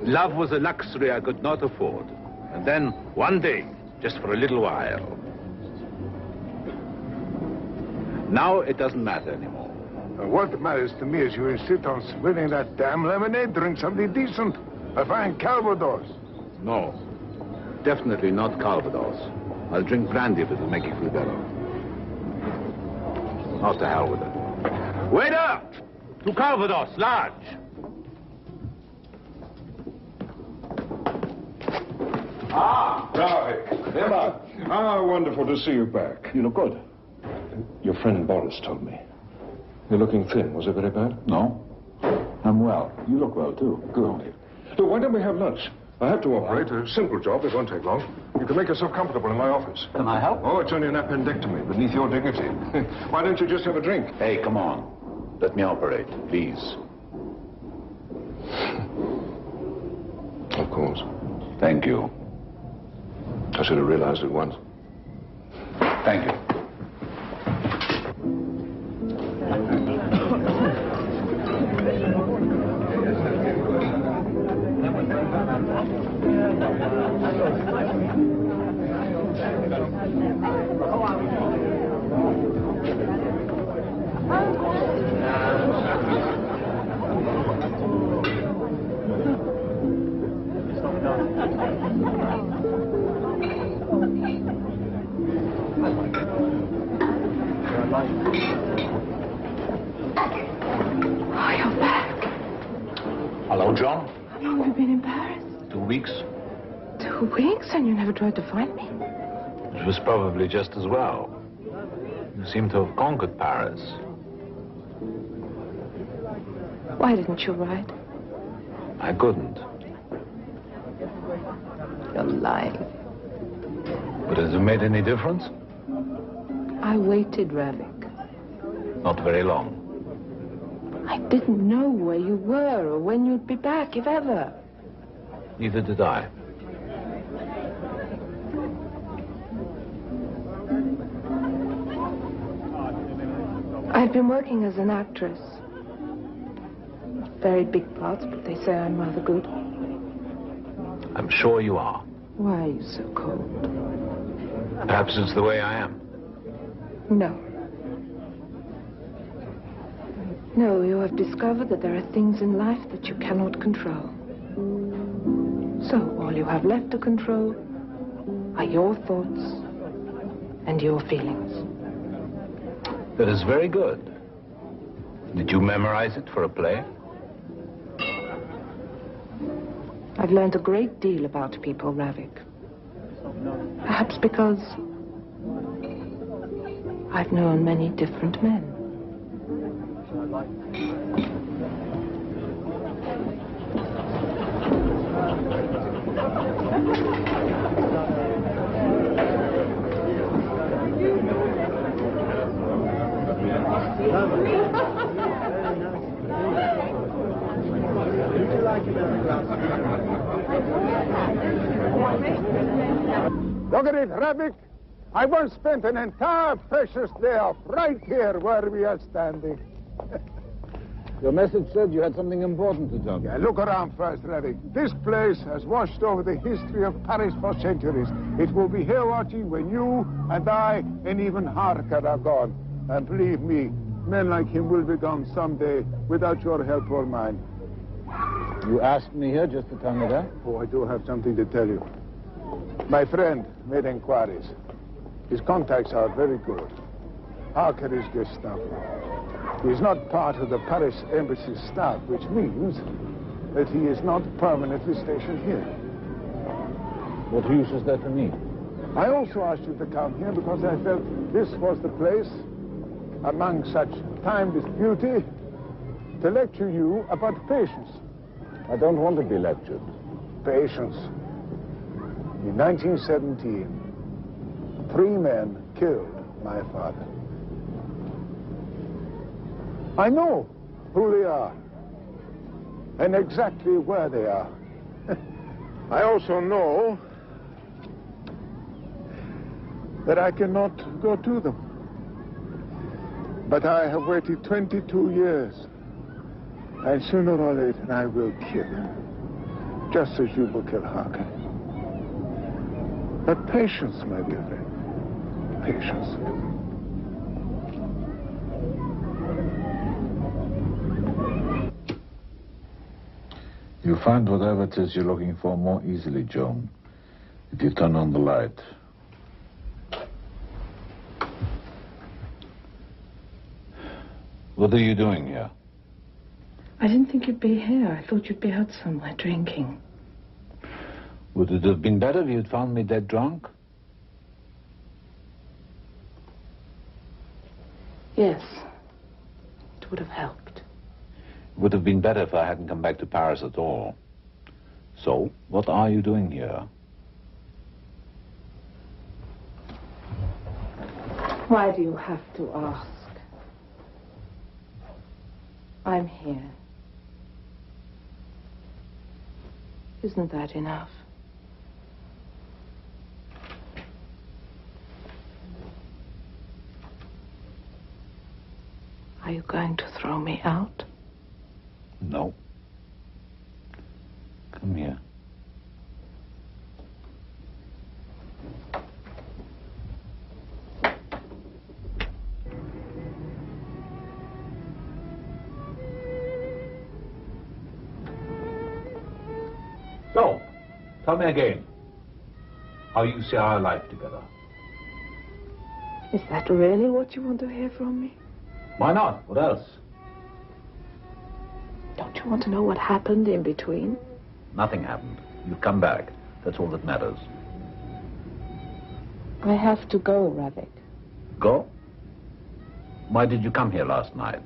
love was a luxury I could not afford. And then, one day, just for a little while. Now it doesn't matter anymore. What matters to me is you insist on spilling that damn lemonade. Drink something decent. A fine Calvados. No. Definitely not Calvados. I'll drink brandy if it'll make you feel better. Out to hell with it. Waiter! To Calvados, large. Ravi. Ah, wonderful to see you back. You look good. Your friend Boris told me. You're looking thin. Was it very bad? No. I'm well. You look well, too. Good. Look, why don't we have lunch? I have to operate. A simple job. It won't take long. You can make yourself comfortable in my office. Can I help? Oh, it's only an appendectomy beneath your dignity. Why don't you just have a drink? Hey, come on. Let me operate, please. Of course. Thank you. I should have realized at once. Thank you. Hello, John. How long have you been in Paris? 2 weeks. 2 weeks, and you never tried to find me? It was probably just as well. You seem to have conquered Paris. Why didn't you write? I couldn't. You're lying. But has it made any difference? I waited, Ravik. Not very long. I didn't know where you were or when you'd be back, if ever. Neither did I. I've been working as an actress. Very big parts, but they say I'm rather good. I'm sure you are. Why are you so cold? Perhaps it's the way I am. No. No, you have discovered that there are things in life that you cannot control. So all you have left to control are your thoughts and your feelings. That is very good. Did you memorize it for a play? I've learned a great deal about people, Ravik. Perhaps because I've known many different men. Look at it, Rabbit. I once spent an entire precious day off right here where we are standing. Your message said you had something important to tell me. Yeah, look around first, Rabbit. This place has washed over the history of Paris for centuries. It will be here watching when you and I and even Harker are gone. And believe me, men like him will be gone someday without your help or mine. You asked me here just to tell me that? Oh, I do have something to tell you. My friend made inquiries. His contacts are very good. Harker is just stuff. He is not part of the Paris embassy staff, which means that he is not permanently stationed here. What use is that to me? I also asked you to come here because I felt this was the place, among such timeless beauty, to lecture you about patience. I don't want to be lectured. Patience. In 1917, 3 men killed my father. I know who they are and exactly where they are. I also know that I cannot go to them. But I have waited 22 years, and sooner or later I will kill him, just as you will kill Harker. But patience, my dear friend, patience. You'll find whatever it is you're looking for more easily, Joan, if you turn on the light. What are you doing here? I didn't think you'd be here. I thought you'd be out somewhere drinking. Would it have been better if you'd found me dead drunk? Yes. It would have helped. It would have been better if I hadn't come back to Paris at all. So, what are you doing here? Why do you have to ask? I'm here. Isn't that enough? Are you going to throw me out? No. Come here. So, tell me again, how you see our life together. Is that really what you want to hear from me? Why not? What else? Don't you want to know what happened in between? Nothing happened. You've come back. That's all that matters. I have to go, Ravik. Go? Why did you come here last night?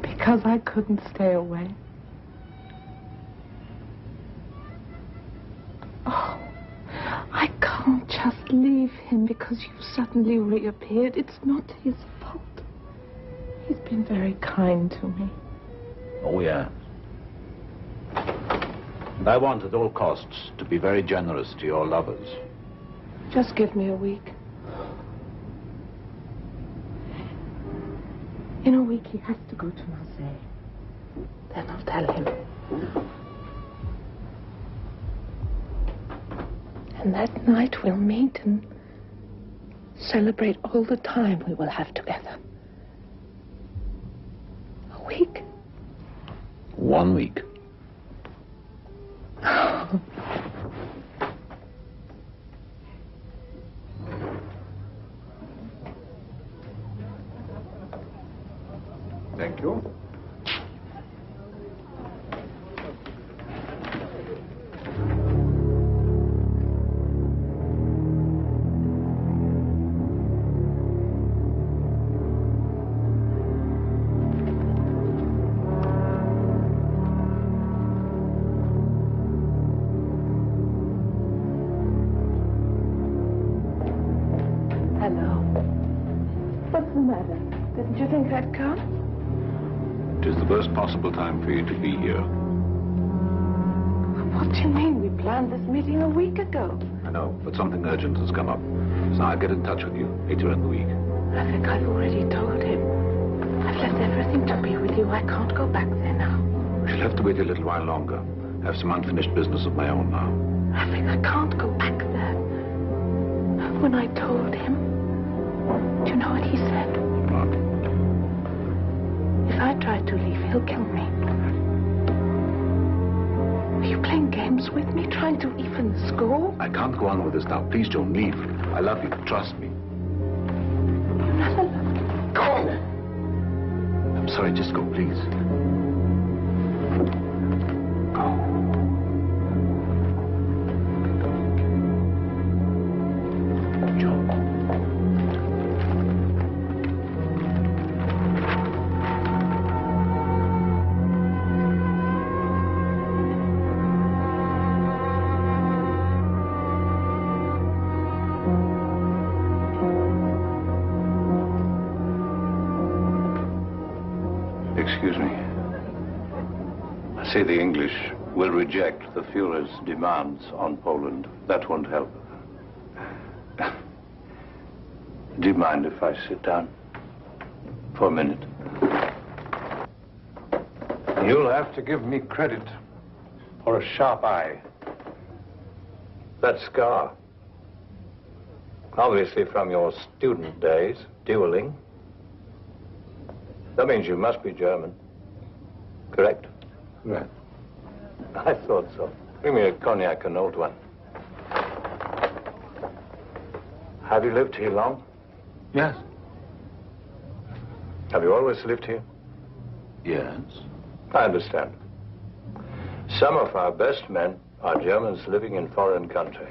Because I couldn't stay away. Oh, I can't just leave him because you suddenly reappeared. It's not his fault. He's been very kind to me. Oh, yeah. And I want at all costs to be very generous to your lovers. Just give me a week. In a week, he has to go to Marseille. Then I'll tell him. And that night we'll meet and celebrate all the time we will have together. A week? 1 week. Thank you. What's the matter? Didn't you think I'd come? It is the worst possible time for you to be here. What do you mean? We planned this meeting a week ago. I know, but something urgent has come up. So I'll get in touch with you later in the week. I think I've already told him. I've left everything to be with you. I can't go back there now. We shall have to wait a little while longer. I have some unfinished business of my own now. I think I can't go back there. When I told him, do you know what he said? What? If I try to leave, he'll kill me. Are you playing games with me, trying to even the score? I can't go on with this now. Please, Joan, leave. I love you. Trust me. You never loved me. Go! I'm sorry. Just go, please. Go. Joan. Excuse me. I say the English will reject the Führer's demands on Poland. That won't help. Do you mind if I sit down for a minute? You'll have to give me credit for a sharp eye. That scar, obviously from your student days, dueling. That means you must be German, correct? Right. I thought so. Bring me a cognac, an old one. Have you lived here long? Yes. Have you always lived here? Yes. I understand. Some of our best men are Germans living in foreign countries.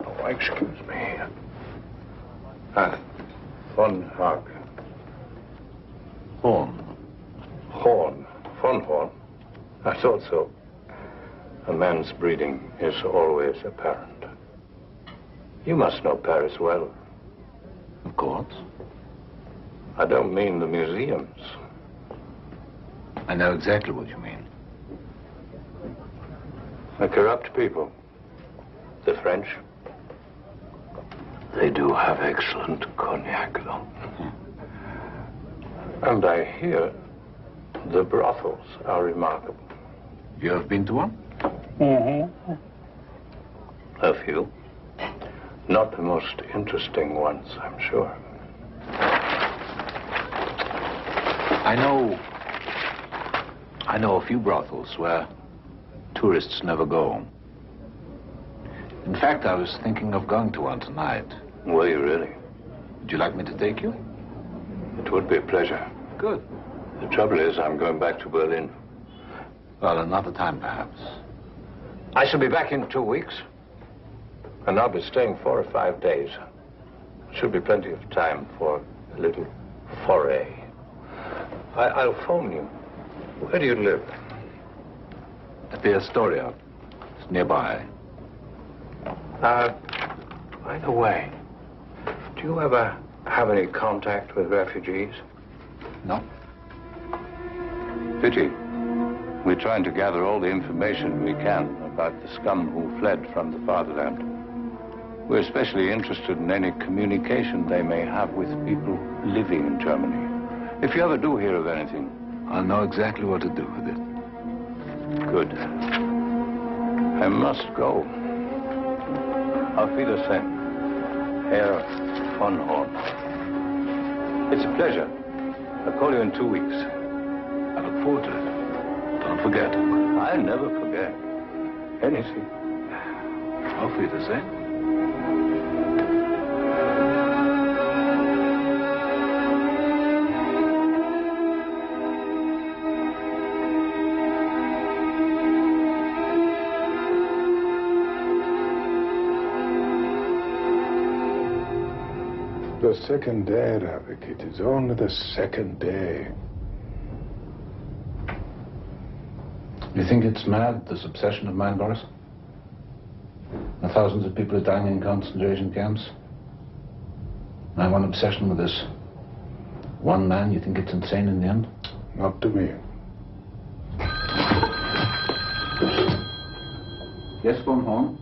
Oh, excuse me. Von Hag. Horn. Horn. Von Horn. I thought so. A man's breeding is always apparent. You must know Paris well. Of course. I don't mean the museums. I know exactly what you mean. The corrupt people. The French. They do have excellent cognac, though. And I hear the brothels are remarkable. You have been to one? Mm-hmm. A few. Not the most interesting ones, I'm sure. I know a few brothels where tourists never go. In fact, I was thinking of going to one tonight. Were you really? Would you like me to take you? It would be a pleasure. Good. The trouble is, I'm going back to Berlin. Well, another time, perhaps. I shall be back in 2 weeks. And I'll be staying 4 or 5 days. Should be plenty of time for a little foray. I'll phone you. Where do you live? At the Astoria. It's nearby. By the way, do you ever have any contact with refugees? No. Pity. We're trying to gather all the information we can about the scum who fled from the fatherland. We're especially interested in any communication they may have with people living in Germany. If you ever do hear of anything, I'll know exactly what to do with it. Good. I must go. Auf Wiedersehen, Herr von Horn. It's a pleasure. I'll call you in 2 weeks. I look forward to it. Don't forget. I'll never forget anything. Auf Wiedersehen. The second day, Ravik. It is only the second day. You think it's mad, this obsession of mine, Boris? The thousands of people are dying in concentration camps. I have one obsession with this One man, you think it's insane in the end? Not to me. Yes, von Horn?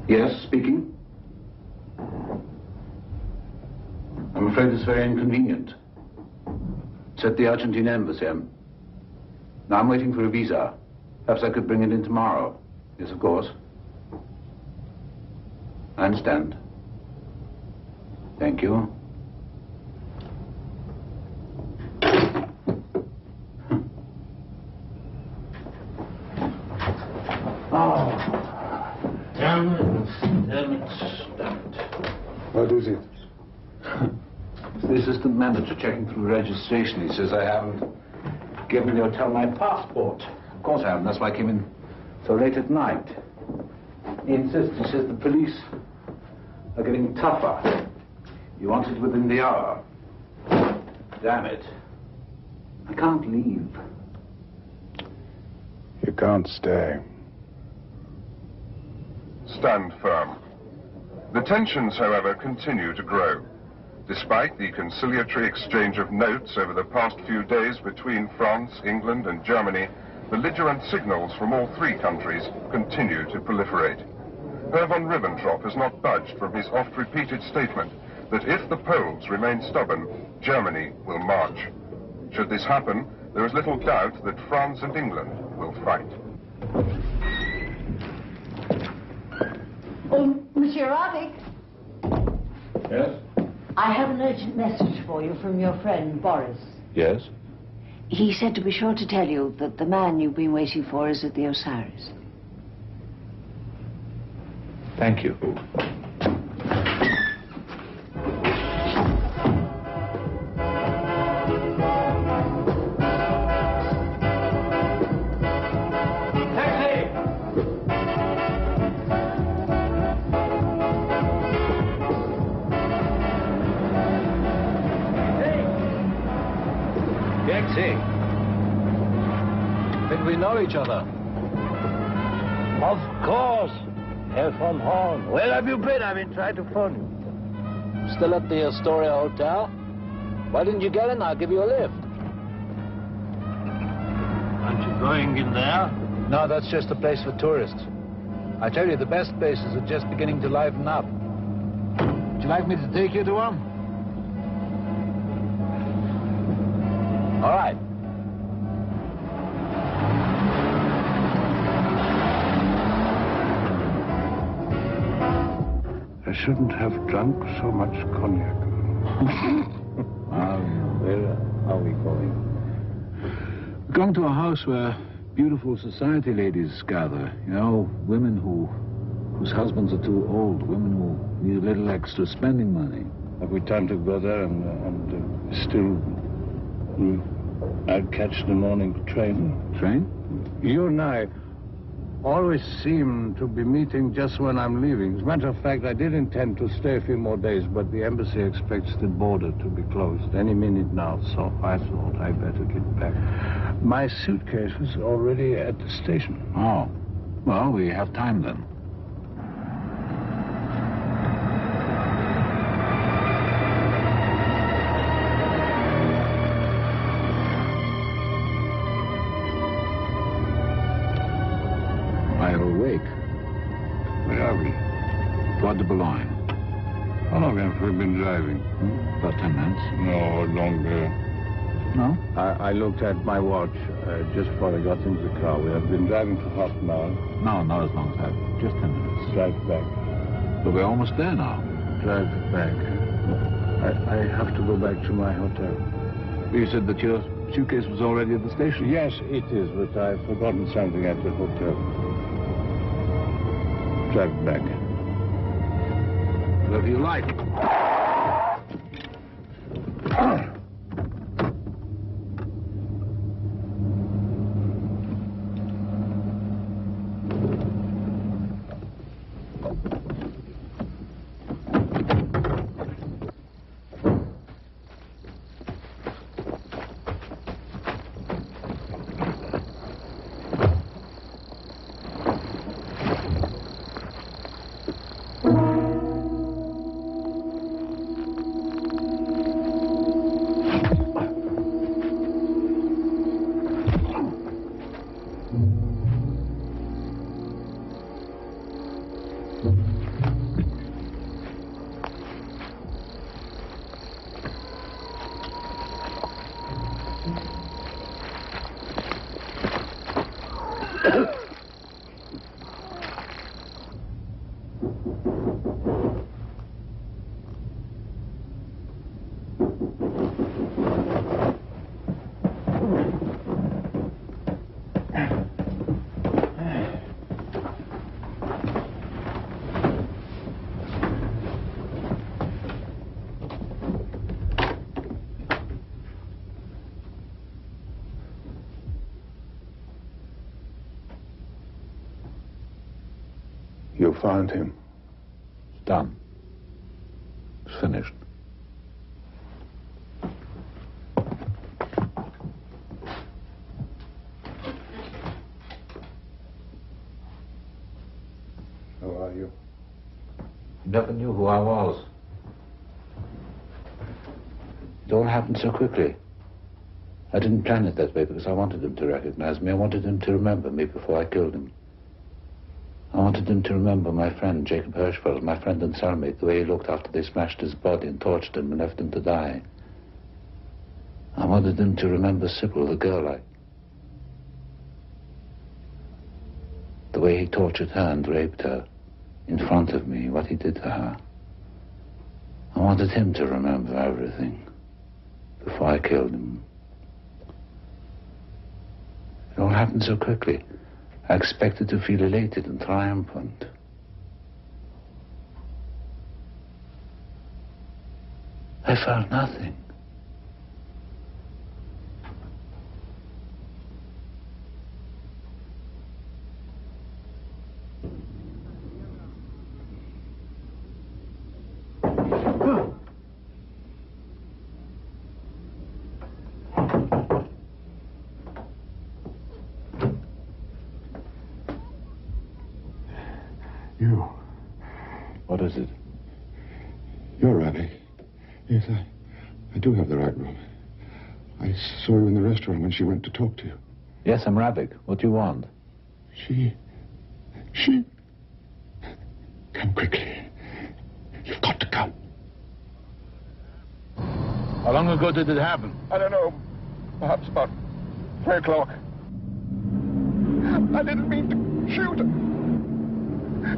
Yes, speaking. I'm afraid it's very inconvenient. It's at the Argentine embassy. Now I'm waiting for a visa. Perhaps I could bring it in tomorrow. Yes, of course. I understand. Thank you. Oh, damn it. What is it? The assistant manager checking through registration. He says I haven't given the hotel my passport. Of course I haven't. That's why I came in so late at night. He insists. He says the police are getting tougher. He wants it within the hour. Damn it. I can't leave. You can't stay. Stand firm. The tensions, however, continue to grow. Despite the conciliatory exchange of notes over the past few days between France, England, and Germany, belligerent signals from all three countries continue to proliferate. Herr von Ribbentrop has not budged from his oft-repeated statement that if the Poles remain stubborn, Germany will march. Should this happen, there is little doubt that France and England will fight. Monsieur Ravik? Yes? I have an urgent message for you from your friend, Boris. Yes? He said to be sure to tell you that the man you've been waiting for is at the Osiris. Thank you. Think we know each other? Of course, Herr von Horn. Where have you been? I've been trying to phone you. Still at the Astoria Hotel? Why didn't you get in? I'll give you a lift. Aren't you going in there? No, that's just a place for tourists. I tell you, the best places are just beginning to liven up. Would you like me to take you to one? All right. I shouldn't have drunk so much cognac. Where are we going? We're going to a house where beautiful society ladies gather. You know, women whose husbands are too old, women who need a little extra spending money. Have we time to go there and still... I'll catch the morning train. Train? You and I always seem to be meeting just when I'm leaving. As a matter of fact, I did intend to stay a few more days, but the embassy expects the border to be closed any minute now, so I thought I'd better get back. My suitcase is already at the station. Oh. Well, we have time then. Where are we? Toward the Boulogne. How long have we been driving? About 10 minutes. No, longer. No? I looked at my watch just before I got into the car. We have been driving for half an hour. No, not as long as that. Just 10 minutes. Drive back. But we're almost there now. Drive back. I have to go back to my hotel. You said that your suitcase was already at the station? Yes, it is, but I've forgotten something at the hotel. Drive back. Whatever you like. You found him. It's done. It's finished. How are you? You never knew who I was. It all happened so quickly. I didn't plan it that way because I wanted him to recognize me. I wanted him to remember me before I killed him. I wanted him to remember my friend, Jacob Hirschfeld, my friend and cellmate, the way he looked after they smashed his body and tortured him and left him to die. I wanted him to remember Sybil, the girl the way he tortured her and raped her in front of me, what he did to her. I wanted him to remember everything before I killed him. It all happened so quickly. I expected to feel elated and triumphant. I felt nothing. You. What is it? You're Ravi. Yes, I do have the right room. I saw you in the restaurant when she went to talk to you. Yes, I'm Ravik. What do you want? She... Come quickly. You've got to come. How long ago did it happen? I don't know. Perhaps about 3 o'clock. I didn't mean to shoot her.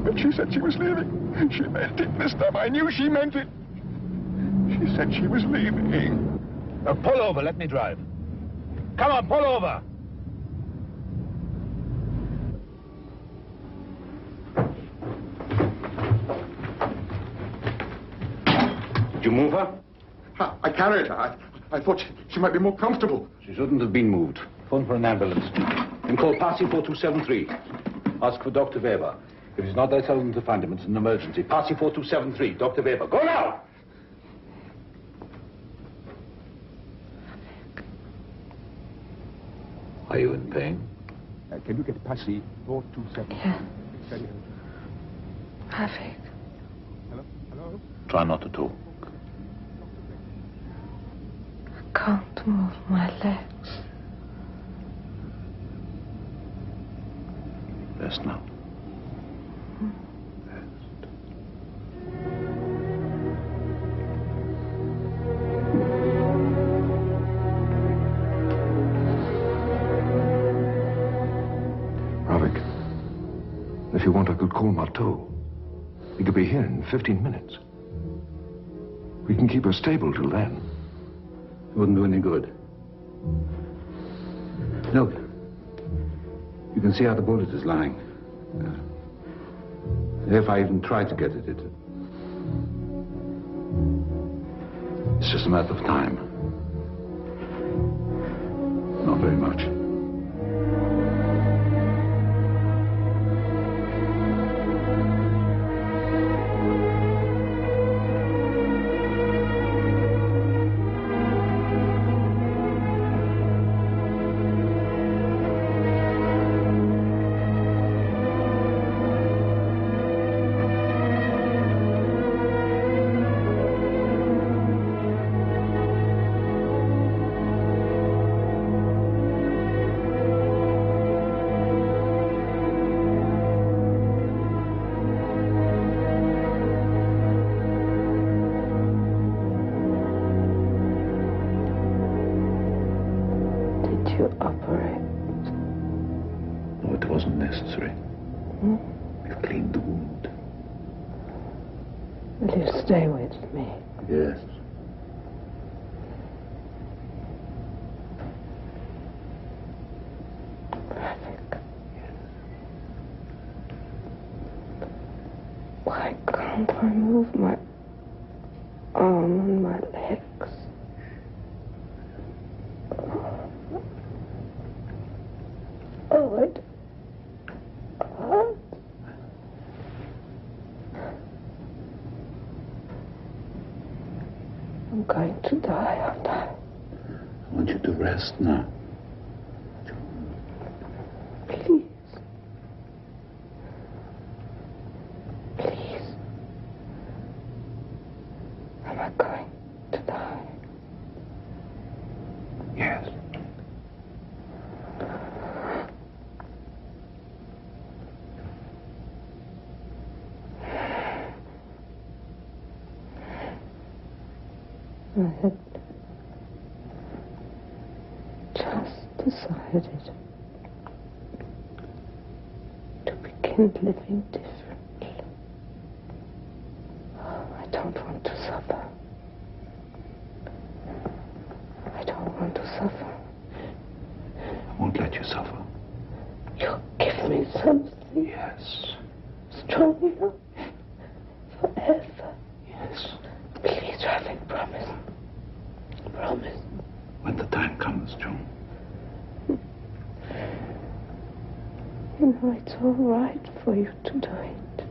But she said she was leaving. She meant it this time. I knew she meant it. She said she was leaving. Now pull over, let me drive. Come on, pull over. Did you move her? I carried her. I thought she might be more comfortable. She shouldn't have been moved. Phone for an ambulance. And call Parsi 4273. Ask for Dr. Weber. If he's not there, tell them to find him. It's an emergency. Parsi 4273. Dr. Weber. Go now! Are you in pain? Can you get Parsi 427? Yeah. Ravik. Hello? Try not to talk. I can't move my legs. Rest now. Ravik, if you want, I could call Marteau. He could be here in 15 minutes. We can keep her stable till then. It wouldn't do any good. Look. You can see how the bullet is lying. If I even try to get at it, it's just a matter of time. Not very much. Necessary. We've cleaned the wound. Will you stay with me? Yes. Ravik. Why can't I move my arm and my legs? Oh, it hurts. I'm going to die, aren't I? I want you to rest now. Please. Please. Am I going to die? Yes. I had just decided to begin living differently. I don't want to suffer. I don't want to suffer. I won't let you suffer. You'll give me something. Yes. Strong enough. Forever. Yes. Please, Ravic, promise. Promise. When the time comes, Joan. You know, it's all right for you to do it.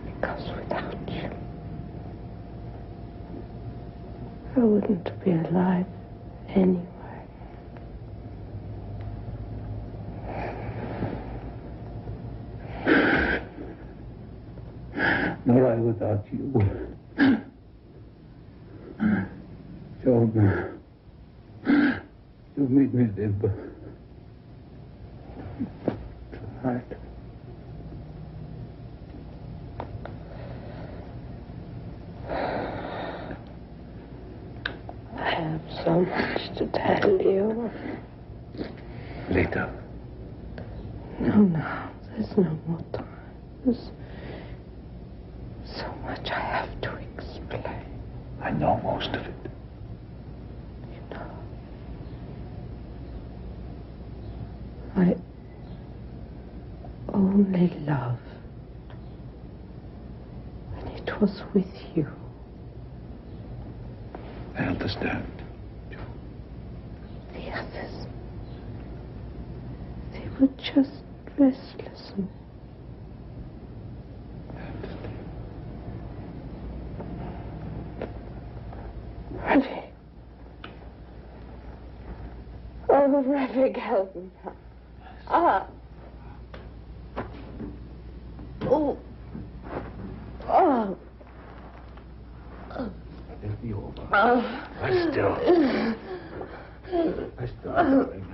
Because without you, I wouldn't be alive anyway. Nor I without you. Joan, you made me live. Tonight. I have so much to tell you. Later. No, there's no more time. There's so much I have to explain. I know most of it. You know. I only loved when it was with you. I understand. The others, they were just restless and Ravic. Oh, Ravic, help me. Ah. Oh. Oh. It'll be over. Oh. Lie still. Lie still, darling.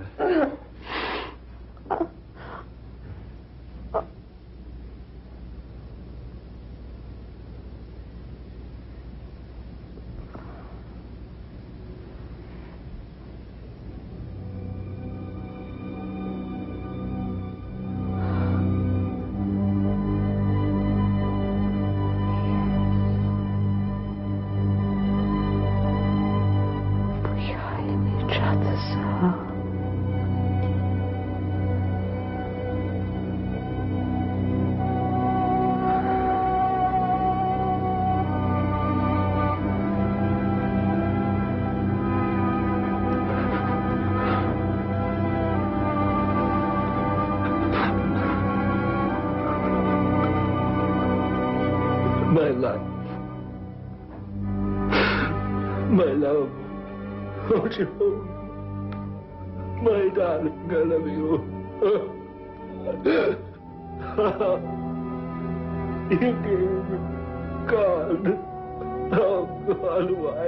My life. My love. Oh, Joan. My darling, I love you. You gave me God. Oh, God, why?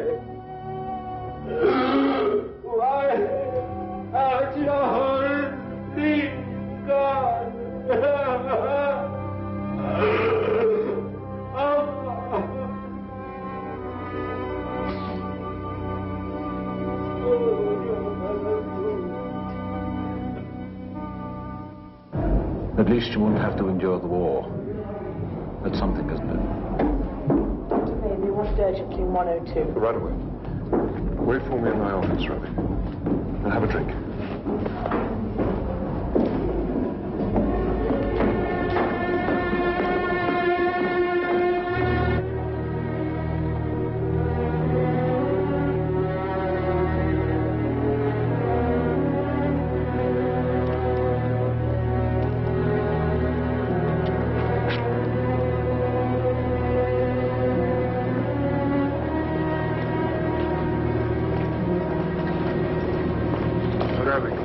Why aren't you holy God? At least you won't have to endure the war. That's something, isn't it? Dr. Baby, wanted urgently in 102. Right away. Wait for me in my office, Ravi. Now have a drink.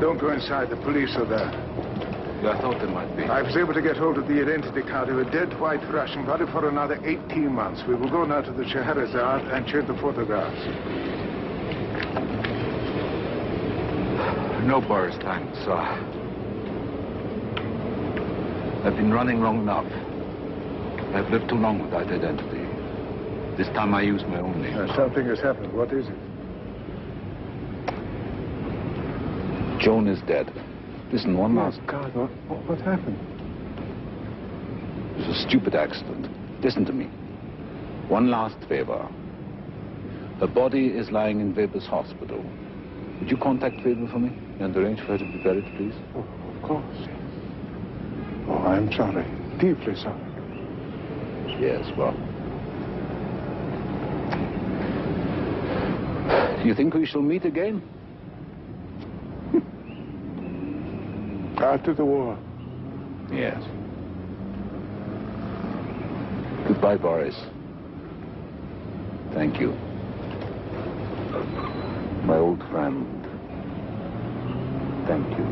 Don't go inside. The police are there. Yeah, I thought there might be. I was able to get hold of the identity card of a dead white Russian body for another 18 months. We will go now to the Scheherazade and check the photographs. No, Boris, thanks. I've been running long enough. I've lived too long without identity. This time I use my own name. Something has happened. What is it? Joan is dead. Listen, one last... God, what happened? It was a stupid accident. Listen to me. One last favor. Her body is lying in Weber's hospital. Would you contact Weber for me and arrange for her to be buried, please? Oh, of course. Oh, I'm sorry. Deeply sorry. Yes, well... Do you think we shall meet again? After the war. Yes. Goodbye, Boris. Thank you. My old friend. Thank you.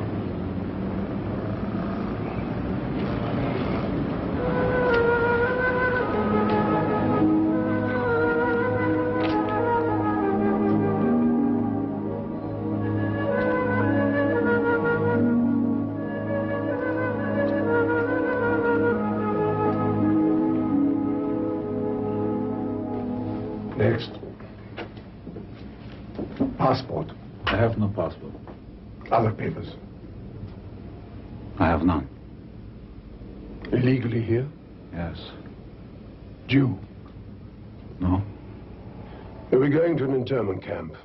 Next. Passport. I have no passport. Other papers. I have none. Illegally here? Yes. Jew? No. We're going to an internment camp.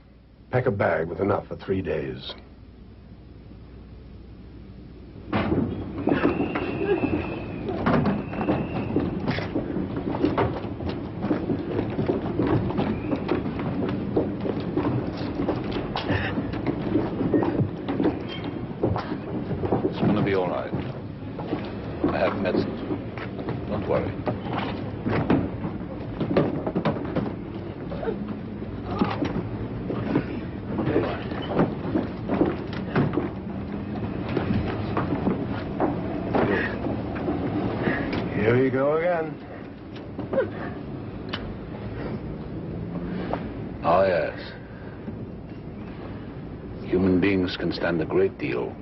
Pack a bag with enough for 3 days. Here we go again. Oh, yes. Human beings can stand a great deal